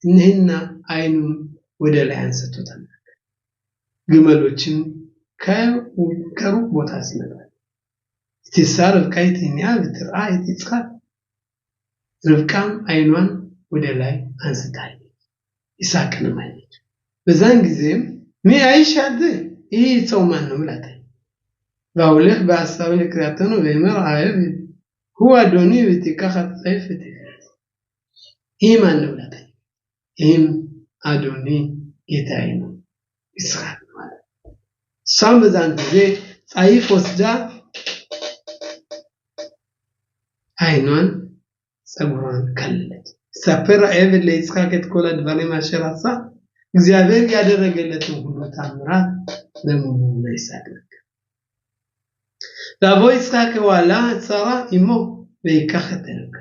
እነህና አይኑን ወደ ላይ አንስቶ ተመለከተ ግመሎችን ከሩቅ ቦታ ሲመጣ ትሳር ርብቃይተኛ በትርአይ ይስሐቅ ርብቃም አይኗን ወደ ላይ አንስታለች ይስሐቅን ማየች በዛን ጊዜም አይሻድ ይሄ ሰው ማን ነው ብላታ ባውልህ በሐሳብ ለክራተኑ በመር አይብ هو አዶኒ በትካኸት ሰይፍት ይሄ ማን ነው ብላታ ይሄም አዶኒ ጌታዬ ነው ይስሐቅ ማለት ሳም በዛን ጊዜ ጻይፍ ወስዳ አይኗን ጸጉሯን ከለለች ሰፈራ ኤቭል ለይስሐቅ የተኮለ ድባኔ ማሸራሳ እግዚአብሔር ያደረገለትን ሁሉ ታምራት ለሙሉ ለይስሐቅ ዳቦ ይስሐቅ ዋላ ሳራ ኢሞ በይካኸት ርብቃ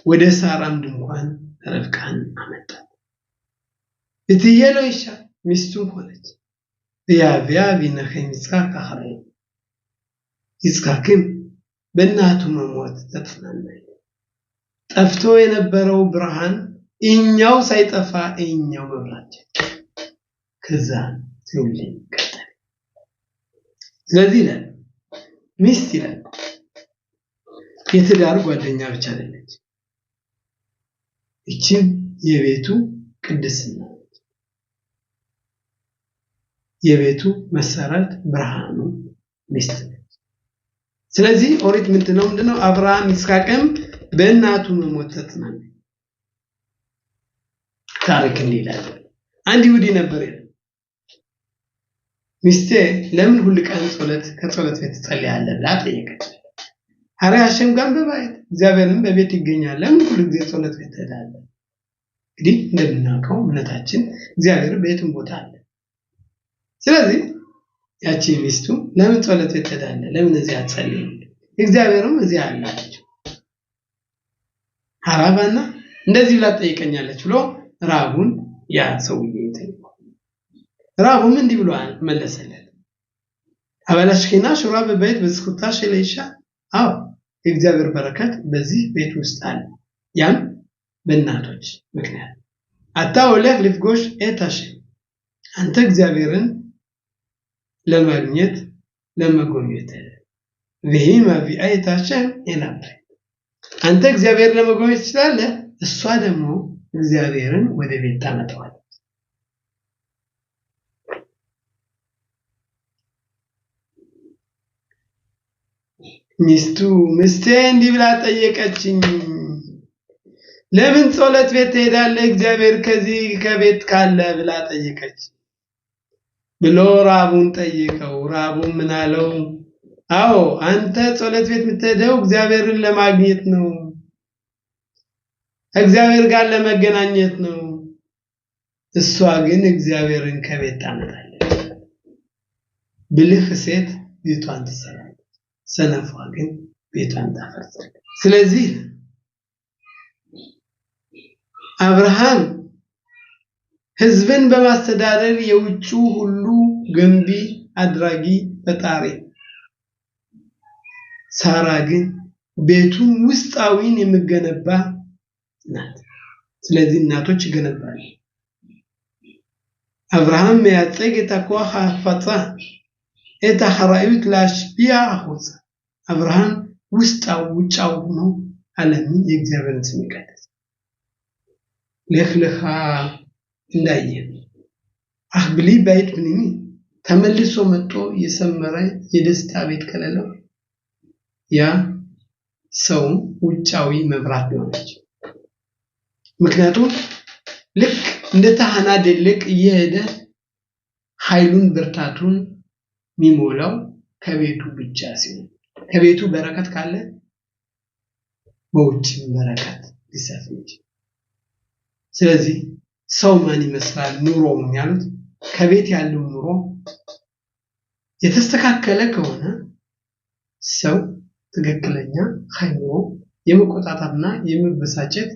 ወደ ሳራም ድንኳን ርብቃን አመጣ እትየሎ ይሻ ሚስቱ ሆነች ቢያቢያ ቢነኸኝ ይስሐቅ አኸረ ይስሐቅም በእናቱ መሞት ተጽናና ጠፍቶ የነበረው ብርሃን እኛው ሳይጠፋ እኛው መብራት ከዛ ትውልድ ቀጠለ ስለዚህ ላይ ሚስት ይላል የትዳር ጓደኛ ብቻ አይደለች እቺ የቤቱ ቅድስና የቤቱ መሰረት ብርሃኑ ሚስት ስለዚህ ኦሪት ምንድነው አብርሃም ይስሐቅም በእናቱ መሞት ተጽናና ታሪክ እንዲላል አንድ ይሁዲ ነበር ሚስቴ ለምን ሁሉ ቀን ከጸሎት ቤት ትጸልያለህ ብላ ጠየቀች አረ አሸም ጋር በባይት እግዚአብሔርን በቤት ይገኛል ለምን ሁሉ ጊዜ ጸሎት ቤት ትሄዳለህ እንግዲህ እንደምናውቀው እምነታችን እግዚአብሔር በየትም ቦታ አለ ስለዚህ ያቺ ሚስቱ ለምን ጸሎት ቤት ትሄዳለህ ለምን እዚህ አትጸልይም እግዚአብሔርም እዚህ አለ አራባና እንደዚህ ብላ ጠይቀኛለች ብሎ ራቡን ያ ሰውዬ ጠይቀው ራቡም እንዲህ ብሎ መለሰለት አበላሽኪና ሹራ በቤት በዝኩታ ሸለይሻ አው እግዚአብሔር በረከት በዚህ ቤት ውስጥ አለ ያም በእናቶች ምክንያት አታውለህ ልፍጎሽ እታሽ አንተ እግዚአብሔርን ለማግኘት ለመጎብኘት ወይም አቢአይታሽ የናበ አንተ እግዚአብሔር ለመጎብኘት ትችላለህ እሷ ደግሞ እግዚአብሔርን ወደ ቤት ታመጣዋለች ሚስቱ ምስቴ እንዲህ ብላ ጠየቀችኝ ለምን ጸሎት ቤት ትሄዳለህ እግዚአብሔር ከዚህ ከቤት ካለ ብላ ጠየቀች ብሎ ራቡን ጠየቀው ራቡን ምን አለው አዎ አንተ ጸሎት ቤት የምትሄደው እግዚአብሔርን ለማግኘት ነው እግዚአብሔር ጋር ለመገናኘት ነው እሷ ግን እግዚአብሔርን ከቤት ታመጣለች ብልህ ሴት ቤቷን ትሰራለች ሰነፏ ግን ቤቷን ታፈርሳለች ስለዚህ አብርሃም ህዝብን በማስተዳደር የውጩ ሁሉ ገንቢ አድራጊ ፈጣሪ ሳራ ግን ቤቱን ውስጣዊን የምገነባ ናት ስለዚህ እናቶች ይገነባሉ አብርሃም ያጸገ ተቋህ ፈጣ እታህራዩት ላሽቢያ አሁን አብርሃም ውስጣው ነው ዓለምን የእግዚአብሔርን ስም ይቀድስ ለخلኻ እንዳየ አህብሊ ባይት ብንኒ ተመልሶ መጥቶ የሰመረ የደስታ ቤት ከለለው ያ ሰው ውጫዊ መብራት ነው ምክንያቱም ልክ እንደ ታህና ደልቅ እየሄደ ኃይሉን ብርታቱን ሚሞላው ከቤቱ ብቻ ሲሆን ከቤቱ በረከት ካለ በውጭ በረከት ሊሰፍንች ስለዚህ ሰው ማን ይመስላል ኑሮው ያሉት ከቤት ያለው ኑሮ የተስተካከለ ከሆነ ሰው ትክክለኛ ኃይሎ የመቆጣጠርና የመበሳጨት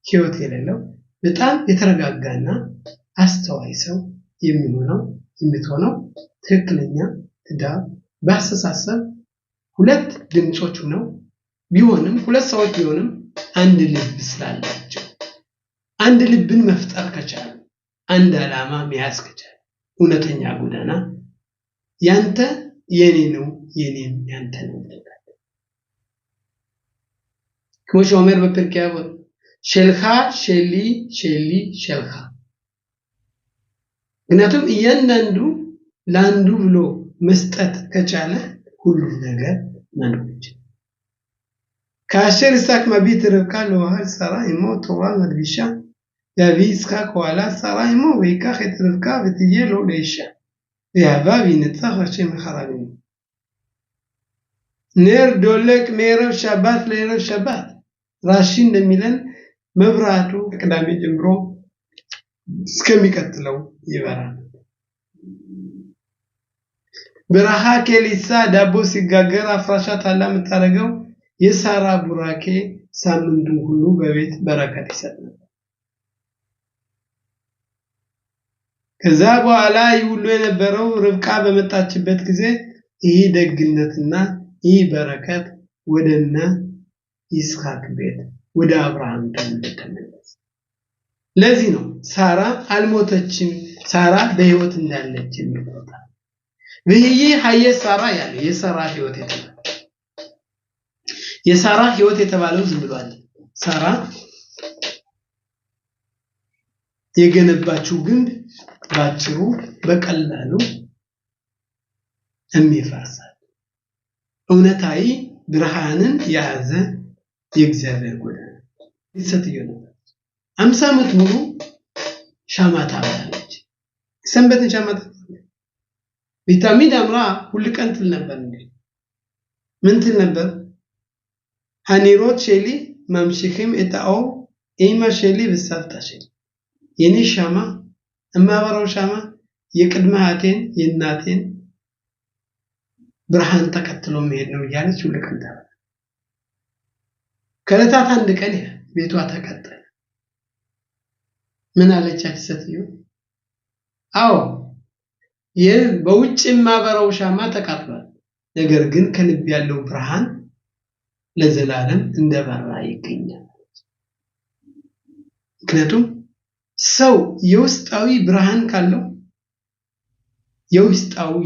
ህይወት የሌለው በጣም የተረጋጋና አስተዋይ ሰው የምትሆነው ትክክለኛ ትዳር በአስተሳሰብ ሁለት ድምጾች ነው ቢሆንም ሁለት ሰዎች ቢሆንም አንድ ልብ ስላላቸው አንድ ልብን መፍጠር ከቻሉ አንድ ዓላማ መያዝ ከቻሉ እውነተኛ ጎዳና ያንተ የኔ ነው የኔም ያንተ ነው כמו שאומר בפרקי אבות שלך שלי שלי שלך ምክንያቱም እያንዳንዱ ለአንዱ ብሎ መስጠት ከቻለ ሁሉ ነገር ማድረግ ይችላል כאשר יצחק מביט רבקה לאוהל שרה אמו תורה מדגישה ויביא יצחק אוהלה שרה אמו ויקח את רבקה ותהיה לו לאישה ויאהבה וינצח השם מחרבים נר דולק מערב שבת לערב שבת ራሺ እንደሚለን መብራቱ ከቅዳሜ ጀምሮ እስከሚቀጥለው ይበራል በረሃ ከሊሳ ዳቦ ሲጋገር አፍራሻ ታላ መታረገው የሳራ ቡራኬ ሳምንቱ ሁሉ በቤት በረከት ይሰጣል ከዛ በኋላ ይሁሉ የነበረው ርብቃ በመጣችበት ጊዜ ይህ ደግነትና ይህ በረከት ወደና ይስሐቅ ቤት ወደ አብርሃም ተመለሰ ለዚህ ነው ሳራ አልሞተችም ሳራ በህይወት እንዳለች የሚቆጣ ወይዬ ሀየ ሳራ ያለ የሳራ ህይወት የተባለው ዝም ብሏል ሳራ የገነባችው ግንብ ባጭሩ በቀላሉ የሚፈርሳል እውነታዊ ብርሃንን ያዘ የእግዚአብሔር ጎዳና ይሰጥየው 50 ዓመት ሙሉ ሻማ ታበራለች ሰንበትን ሻማ ቪታሚን አምራ ሁሉ ቀን ትል ነበር ምን ትል ነበር ሃኒሮት ሼሊ ማምሽክም እታኦ ኢማ ሼሊ በሳፍታሽ የኔ ሻማ እማበራው ሻማ የቅድማቴን የናቴን ብርሃን ተከትሎ መሄድ ነው ያለች ሁሉ ቀን ታበራ ከለታት አንድ ቀን ቤቷ ተከተለ ምን አለች አትሰጥዩ አዎ በውጭ ማበራው ሻማ ተቃጥሏል ነገር ግን ከልብ ያለው ብርሃን ለዘላለም እንደበራ ይገኛል ምክንያቱም ሰው የውስጣዊ ብርሃን ካለው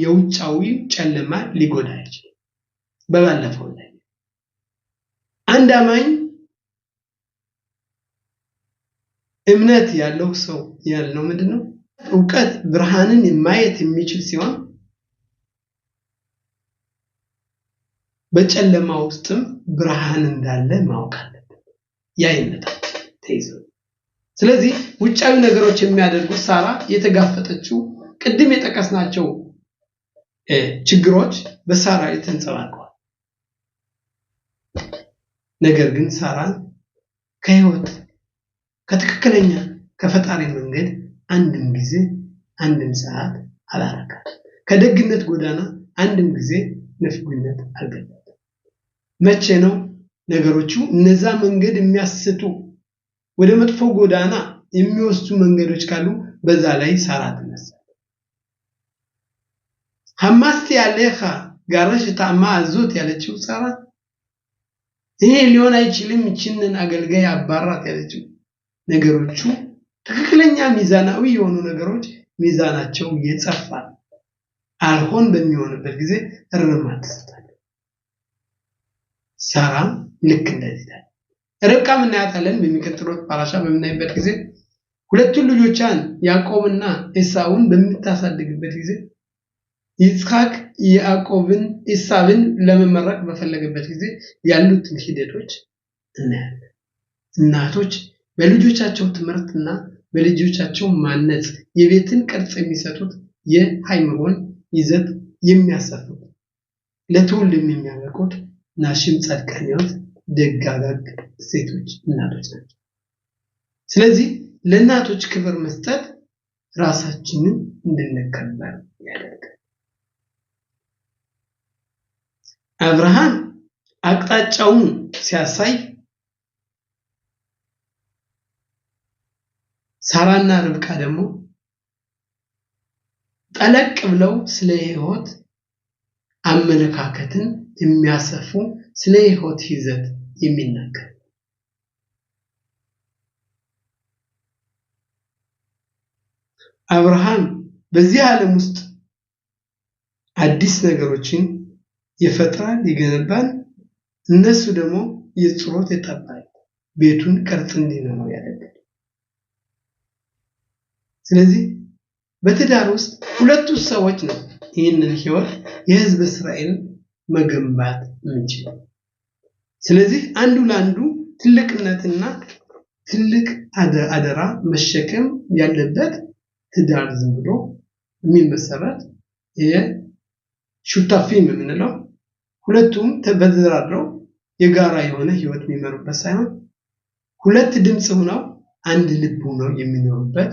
የውጫዊ ጨለማ ሊጎዳ ይችላል በባለፈው ላይ አንድ አማኝ እምነት ያለው ሰው ያለው ምንድነው ዕውቀት ብርሃንን ማየት የሚችል ሲሆን በጨለማ ውስጥም ብርሃን እንዳለ ማወቅ አለበት ያይነታል ተይዞ ስለዚህ ውጫዊ ነገሮች የሚያደርጉ ሳራ የተጋፈጠችው ቅድም የጠቀስናቸው ችግሮች በሳራ የተንጸባርቀዋል ነገር ግን ሳራ ከህይወት ከትክክለኛ ከፈጣሪ መንገድ አንድም ጊዜ አንድም ሰዓት አላረካት ከደግነት ጎዳና አንድም ጊዜ ነፍጉነት አልገባም መቼ ነው ነገሮቹ እነዛ መንገድ የሚያስቱ ወደ መጥፎ ጎዳና የሚወስዱ መንገዶች ካሉ በዛ ላይ ሳራ ተነሳ ሐማስቲ ያለኻ ጋራሽ ታማ አዞት ያለችው ሳራ ይሄ ሊሆን አይችልም እቺንን አገልጋይ አባራት ያለችው ነገሮቹ ትክክለኛ ሚዛናዊ የሆኑ ነገሮች ሚዛናቸው እየጸፋ አልሆን በሚሆንበት ጊዜ እርማት ተሰጣለ ሳራ ልክ እንደዚህ ርብቃ ምን ያታለን በሚከተለው ፓራሻ በመናይበት ጊዜ ሁለቱ ልጆቿን ያዕቆብና ኤሳውን በሚታሳድግበት ጊዜ ይስሐቅ ያዕቆብን ኤሳውን ለመመረቅ በፈለገበት ጊዜ ያሉት ሂደቶች እናቶች በልጆቻቸው ትምህርትና በልጆቻቸው ማነጽ የቤትን ቅርጽ የሚሰጡት የሃይማኖት ይዘት የሚያሳፍሩ ለትውልድ የሚያበቁት ናሽም ጻድቃኞች ደጋጋግ ሴቶች እናቶች ናቸው ስለዚህ ለእናቶች ክብር መስጠት ራሳችንን እንድንከበር ያደርጋል አብርሃም አቅጣጫውን ሲያሳይ ሳራና ርብቃ ደግሞ ጠለቅ ብለው ስለ ሕይወት አመለካከትን የሚያሰፉ ስለ ሕይወት ይዘት የሚናገር አብርሃም በዚህ ዓለም ውስጥ አዲስ ነገሮችን ይፈጥራል ይገነባል እነሱ ደግሞ የጽሮት ይጠባል ቤቱን ቅርጽ እንዲኖረው ያደርጋል ስለዚህ በትዳር ውስጥ ሁለቱ ሰዎች ነው ይህንን ሕይወት የሕዝብ እስራኤል መገንባት የሚችለው ስለዚህ አንዱ ለአንዱ ትልቅነትና ትልቅ አደራ መሸከም ያለበት ትዳር ዝም ብሎ የሚመሰረት የሹታፊም የምንለው ሁለቱም ተበድራድረው የጋራ የሆነ ሕይወት የሚመሩበት ሳይሆን ሁለት ድምጽ ሆነው አንድ ልብ ሆነው የሚኖሩበት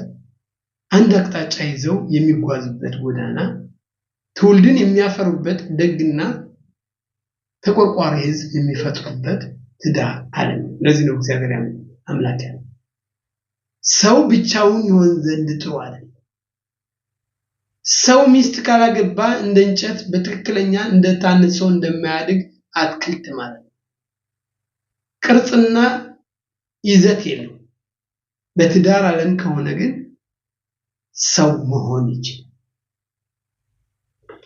አንድ አቅጣጫ ይዘው የሚጓዙበት ጎዳና ትውልድን የሚያፈሩበት ደግና ተቆርቋሪ ሕዝብ የሚፈጥሩበት ትዳር ዓለም ለዚህ ነው እግዚአብሔር አምላክ ያለው ሰው ብቻውን ይሆን ዘንድ ጥሩ አይደለም ሰው ሚስት ካላገባ እንደ እንጨት በትክክለኛ እንደታንጾ እንደማያድግ አትክልት ማለት ቅርጽና ይዘት የለው በትዳር ዓለም ከሆነ ግን ሰው መሆን ይችላል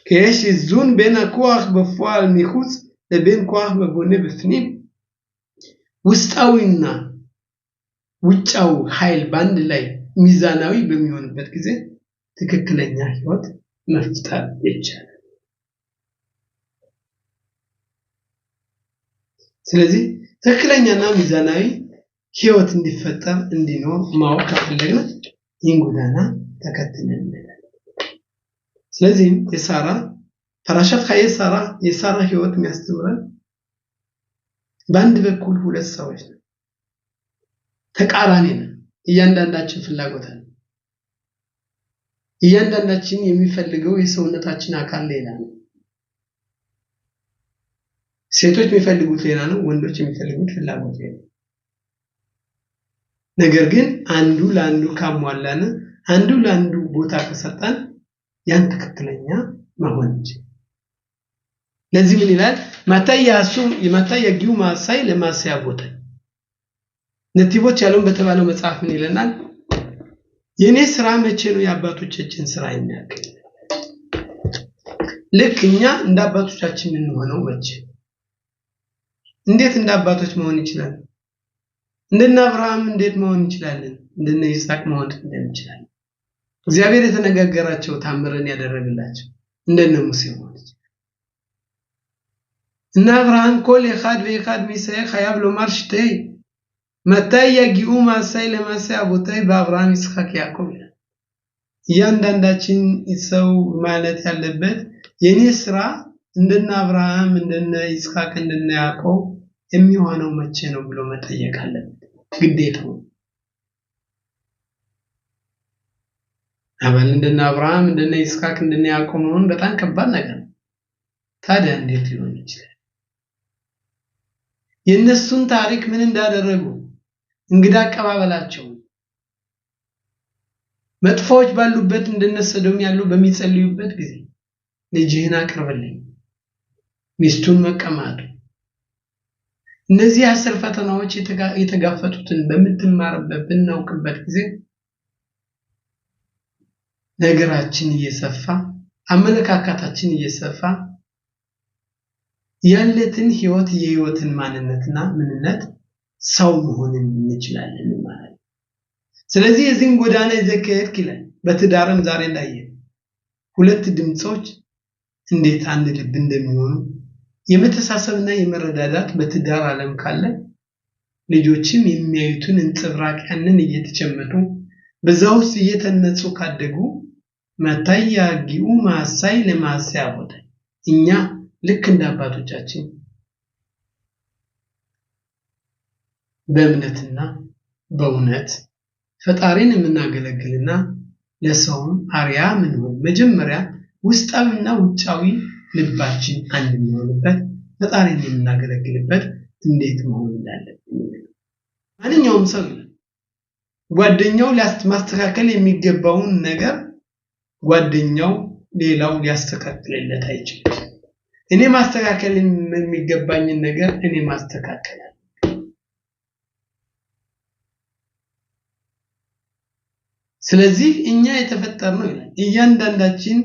ከየሽ ዙን בין הכוח בפועל מחוץ לבין כוח בבונה בפנים ውስጣዊና ውጫው ኃይል ባንድ ላይ ሚዛናዊ በሚሆንበት ጊዜ ትክክለኛ ሕይወት መፍጠር ይቻላል ስለዚህ ትክክለኛና ሚዛናዊ ሕይወት እንዲፈጠር እንዲኖር ማወቅ ከፈለግን ይህን ጎዳና ተከትለን እንሄዳለን ስለዚህ የሳራ ፓራሻት ሐየ ሳራ የሳራ ሕይወት የሚያስተምረን በአንድ በኩል ሁለት ሰዎች ነው ተቃራኒ ነው እያንዳንዳችን ፍላጎት አለ እያንዳንዳችን የሚፈልገው የሰውነታችን አካል ሌላ ነው ሴቶች የሚፈልጉት ሌላ ነው ወንዶች የሚፈልጉት ፍላጎት ሌላ ነገር ግን አንዱ ለአንዱ ካሟላን አንዱ ለአንዱ ቦታ ከሰጠን ያን ትክክለኛ መሆን ይችላል ለዚህ ምን ይላል ማታ ያጊው ማሳይ ለማሳያ ቦታ ነጥቦች ያለውን በተባለው መጽሐፍ ምን ይለናል የኔ ስራ መቼ ነው የአባቶቻችን ስራ የሚያክል ለክኛ እንደ አባቶቻችን ምን ሆነው መቼ እንዴት እንደ አባቶች መሆን ይችላል እንደና አብርሃም እንዴት መሆን ይችላል እንደነ ይስሐቅ መሆን እንደሚችላል እግዚአብሔር የተነጋገራቸው ታምረን ያደረገላቸው እንደነ ሙሴ ሆነ እና አብርሃም ኮል የኻድ በየኻድ ሚሳኤ ሐያብ ሎማር ሽተይ መታይ ያጊኡ ማሳይ ለማሳይ አቦታይ በአብርሃም ይስሐቅ ያዕቆብ ያንዳንዳችን ሰው ማለት ያለበት የኔ ስራ እንደነ አብርሃም እንደነ ይስሐቅ እንደነ ያዕቆብ የሚሆነው መቼ ነው ብሎ መጠየቅ አለበት ግዴታው አባል እንደነ አብርሃም እንደነ ይስሐቅ እንደነ ያዕቆብ መሆን በጣም ከባድ ነገር ታዲያ እንዴት ሊሆን ይችላል የነሱን ታሪክ ምን እንዳደረጉ እንግዳ አቀባበላቸው መጥፎች ባሉበት እንደነሰዶም ያሉ በሚጸልዩበት ጊዜ ልጅህን አቅርብልኝ ሚስቱን መቀማቱ እነዚህ 10 ፈተናዎች የተጋፈጡትን በመትማርበት ብናውቅበት ጊዜ ነገራችን እየሰፋ አመለካከታችን እየሰፋ ያለትን የህይወትን ማንነትና ምንነት ሰው መሆንን እንችላለን ማለት ስለዚህ የዚህን ጎዳና ይዘከት ይላል በትዳርም ዛሬ ላይ ሁለት ድምጾች እንዴት አንድ ልብ እንደሚሆኑ የመተሳሰብና የመረዳዳት በትዳር ዓለም ካለ ልጆችም የሚያዩትን እንጽብራቅ ያንን እየተጨመጡ በዛው እየተነጹ ካደጉ ማታያጊው ማሳይ ለማሳይ አቦታ እኛ ልክ እንደ አባቶቻችን በእምነትና በእውነት ፈጣሪን የምናገለግልና ለሰውም አርያ ምን ሆነ መጀመሪያ ውስጣዊና ውጫዊ ልባችን አንድ የሚሆንበት ፈጣሪን የምናገለግልበት እንዴት መሆን እንዳለብን ማንኛውም ሰው ጓደኛው ማስተካከል የሚገባውን ነገር ጓደኛው ሌላው ሊያስተካክልለት አይችልም። እኔ ማስተካከል የሚገባኝን ነገር እኔ ማስተካከል ስለዚህ እኛ የተፈጠርነው ይላል እያንዳንዳችን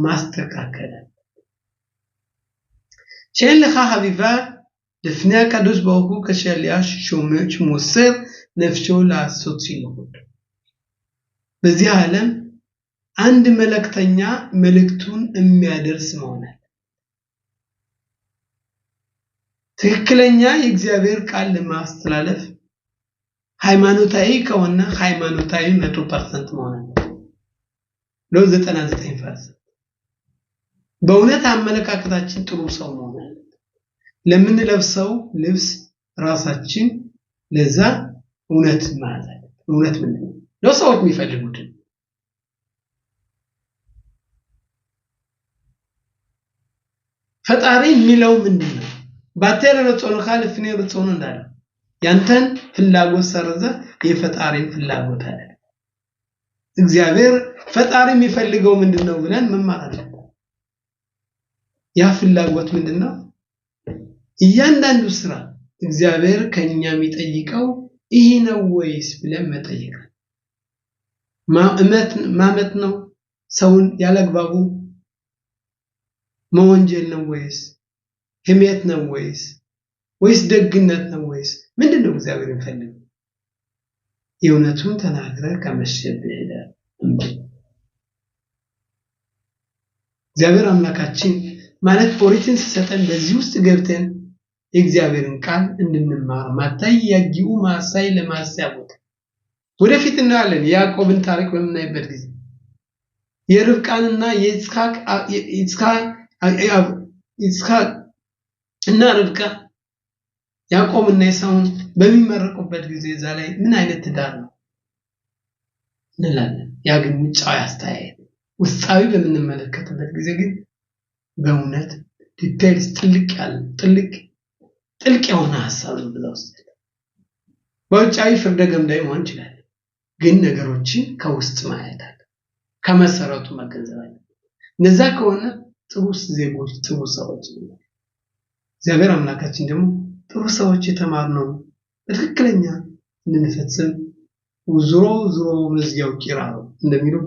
ማስተካከል ሸለኻ ሐቢባ לפני הקדוש ברוך הוא כשליח שמוסר נפשו לעשות שינוי በዚህ ዓለም አንድ መልእክተኛ መልእክቱን የሚያደርስ መሆናል ትክክለኛ የእግዚአብሔር ቃል ለማስተላለፍ ሃይማኖታዊ ከሆነ ሃይማኖታዊ 100% መሆናል ነው 99% በእውነት አመለካከታችን ጥሩ ሰው መሆናል ለምን ለብሰው ልብስ ራሳችን ለዛ እውነት ማለት እውነት ምንድነው ለሰዎች የሚፈልጉት ፈጣሪ የሚለው ምንድነው ባቴረ ለጾን ኻልፍኔ ለጾን እንዳለ ያንተን ፍላጎት ሰርዘ የፈጣሪን ፍላጎት አለ እግዚአብሔር ፈጣሪ የሚፈልገው ምንድነው ብለን መማር አለብን ያ ፍላጎት ምንድነው እያንዳንዱ ስራ እግዚአብሔር ከኛ የሚጠይቀው ይሄ ነው ወይስ ብለን መጠየቅ ማመት ነው ሰውን ያለግባቡ መወንጀል ነው ወይስ ህሜት ነው ወይስ ደግነት ነው ወይስ ምንድነው እግዚአብሔር የሚፈልገው የእውነቱን ተናግረ ከመሸብህ እግዚአብሔር አምላካችን ማለት ኦሪትን ሲሰጠን በዚህ ውስጥ ገብተን የእግዚአብሔርን ቃል እንድንማር ማታይ ያጊው ማሳይ ለማሳያቦት ወደፊት እናያለን ያዕቆብን ታሪክ በምናይበት ጊዜ የርብቃንና ይስሐቅ እና ርብቃ ያዕቆብና ኢሳውን በሚመረቁበት ጊዜ እዛ ላይ ምን አይነት ትዳር ነው እንላለን ያ ግን ውጫዊ አስተያየት ውስጣዊ በምንመለከትበት ጊዜ ግን በእውነት ዲቴልስ ጥልቅ የሆነ ሐሳብ ብለው በውጫዊ ፍርደ ገምዳይ መሆን ይችላል ግን ነገሮችን ከውስጥ ማየት አለ ከመሰረቱ መገንዘብ አለ እነዛ ከሆነ ጥሩ ዜጎች ጥሩ ሰዎች እግዚአብሔር አምላካችን ደግሞ ጥሩ ሰዎች የተማርነው በትክክለኛ እንድንፈጽም ዙሮ መዝጊያው ቂራው እንደሚለው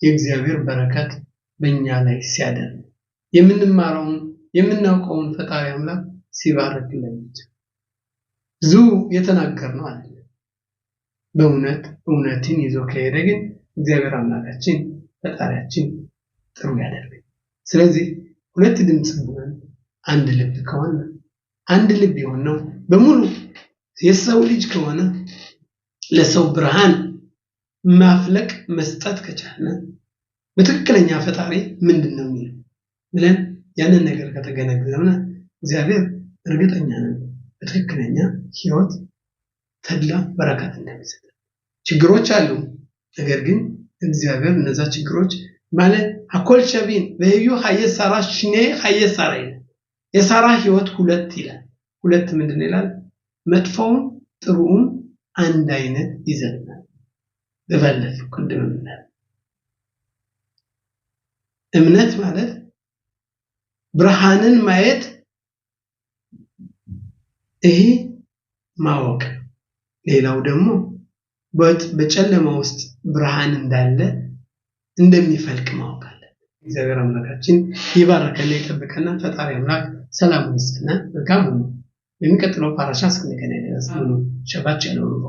የእግዚአብሔር በረከት በእኛ ላይ ሲያደርግ የምንማረውን የምናውቀውን ፈጣሪ አምላክ ሲባርክልን ዙ የተናገርነው አለ በእውነትን ይዞ ከሄደ ግን እግዚአብሔር አምላካችን ፈጣሪያችን ጥሩ ያደርጋል ስለዚህ ሁለት ድምጽ ሆነን አንድ ልብ ከሆነ አንድ ልብ የሆነው በሙሉ የሰው ልጅ ከሆነ ለሰው ብርሃን ማፍለቅ መስጠት ከቻለ በትክክለኛ ፈጣሪ ምንድነው ብለን ያንን ነገር ከተገነዘብን እግዚአብሔር እርግጠኛ ነን በትክክለኛ ህይወት ተድላ በረከት እንደሚሰጥ ችግሮች አሉ ነገር ግን እግዚአብሔር እነዛ ችግሮች ማለት አኮል ሸቢን በዩ ሐየሳራ ሽኔ ሐየሳራ የሳራ ህይወት ሁለት ይላል ሁለት ምንድነው ይላል መጥፎውን ጥሩውን አንድ አይነት ይዘናል በባለፈ ቅድምና እምነት ማለት ብርሃንን ማየት ይሄ ማወቅ ሌላው ደግሞ በጨለማ ውስጥ ብርሃን እንዳለ እንደሚፈልቅ ማወቅ አለ እግዚአብሔር አምላካችን ይባርከን ይጠብቀና ፈጣሪ አምላክ ሰላም ይስጥና መልካም ነው የሚቀጥለው ፓራሻ እስከነገናኝ ድረስ ሸባት ያለው ነው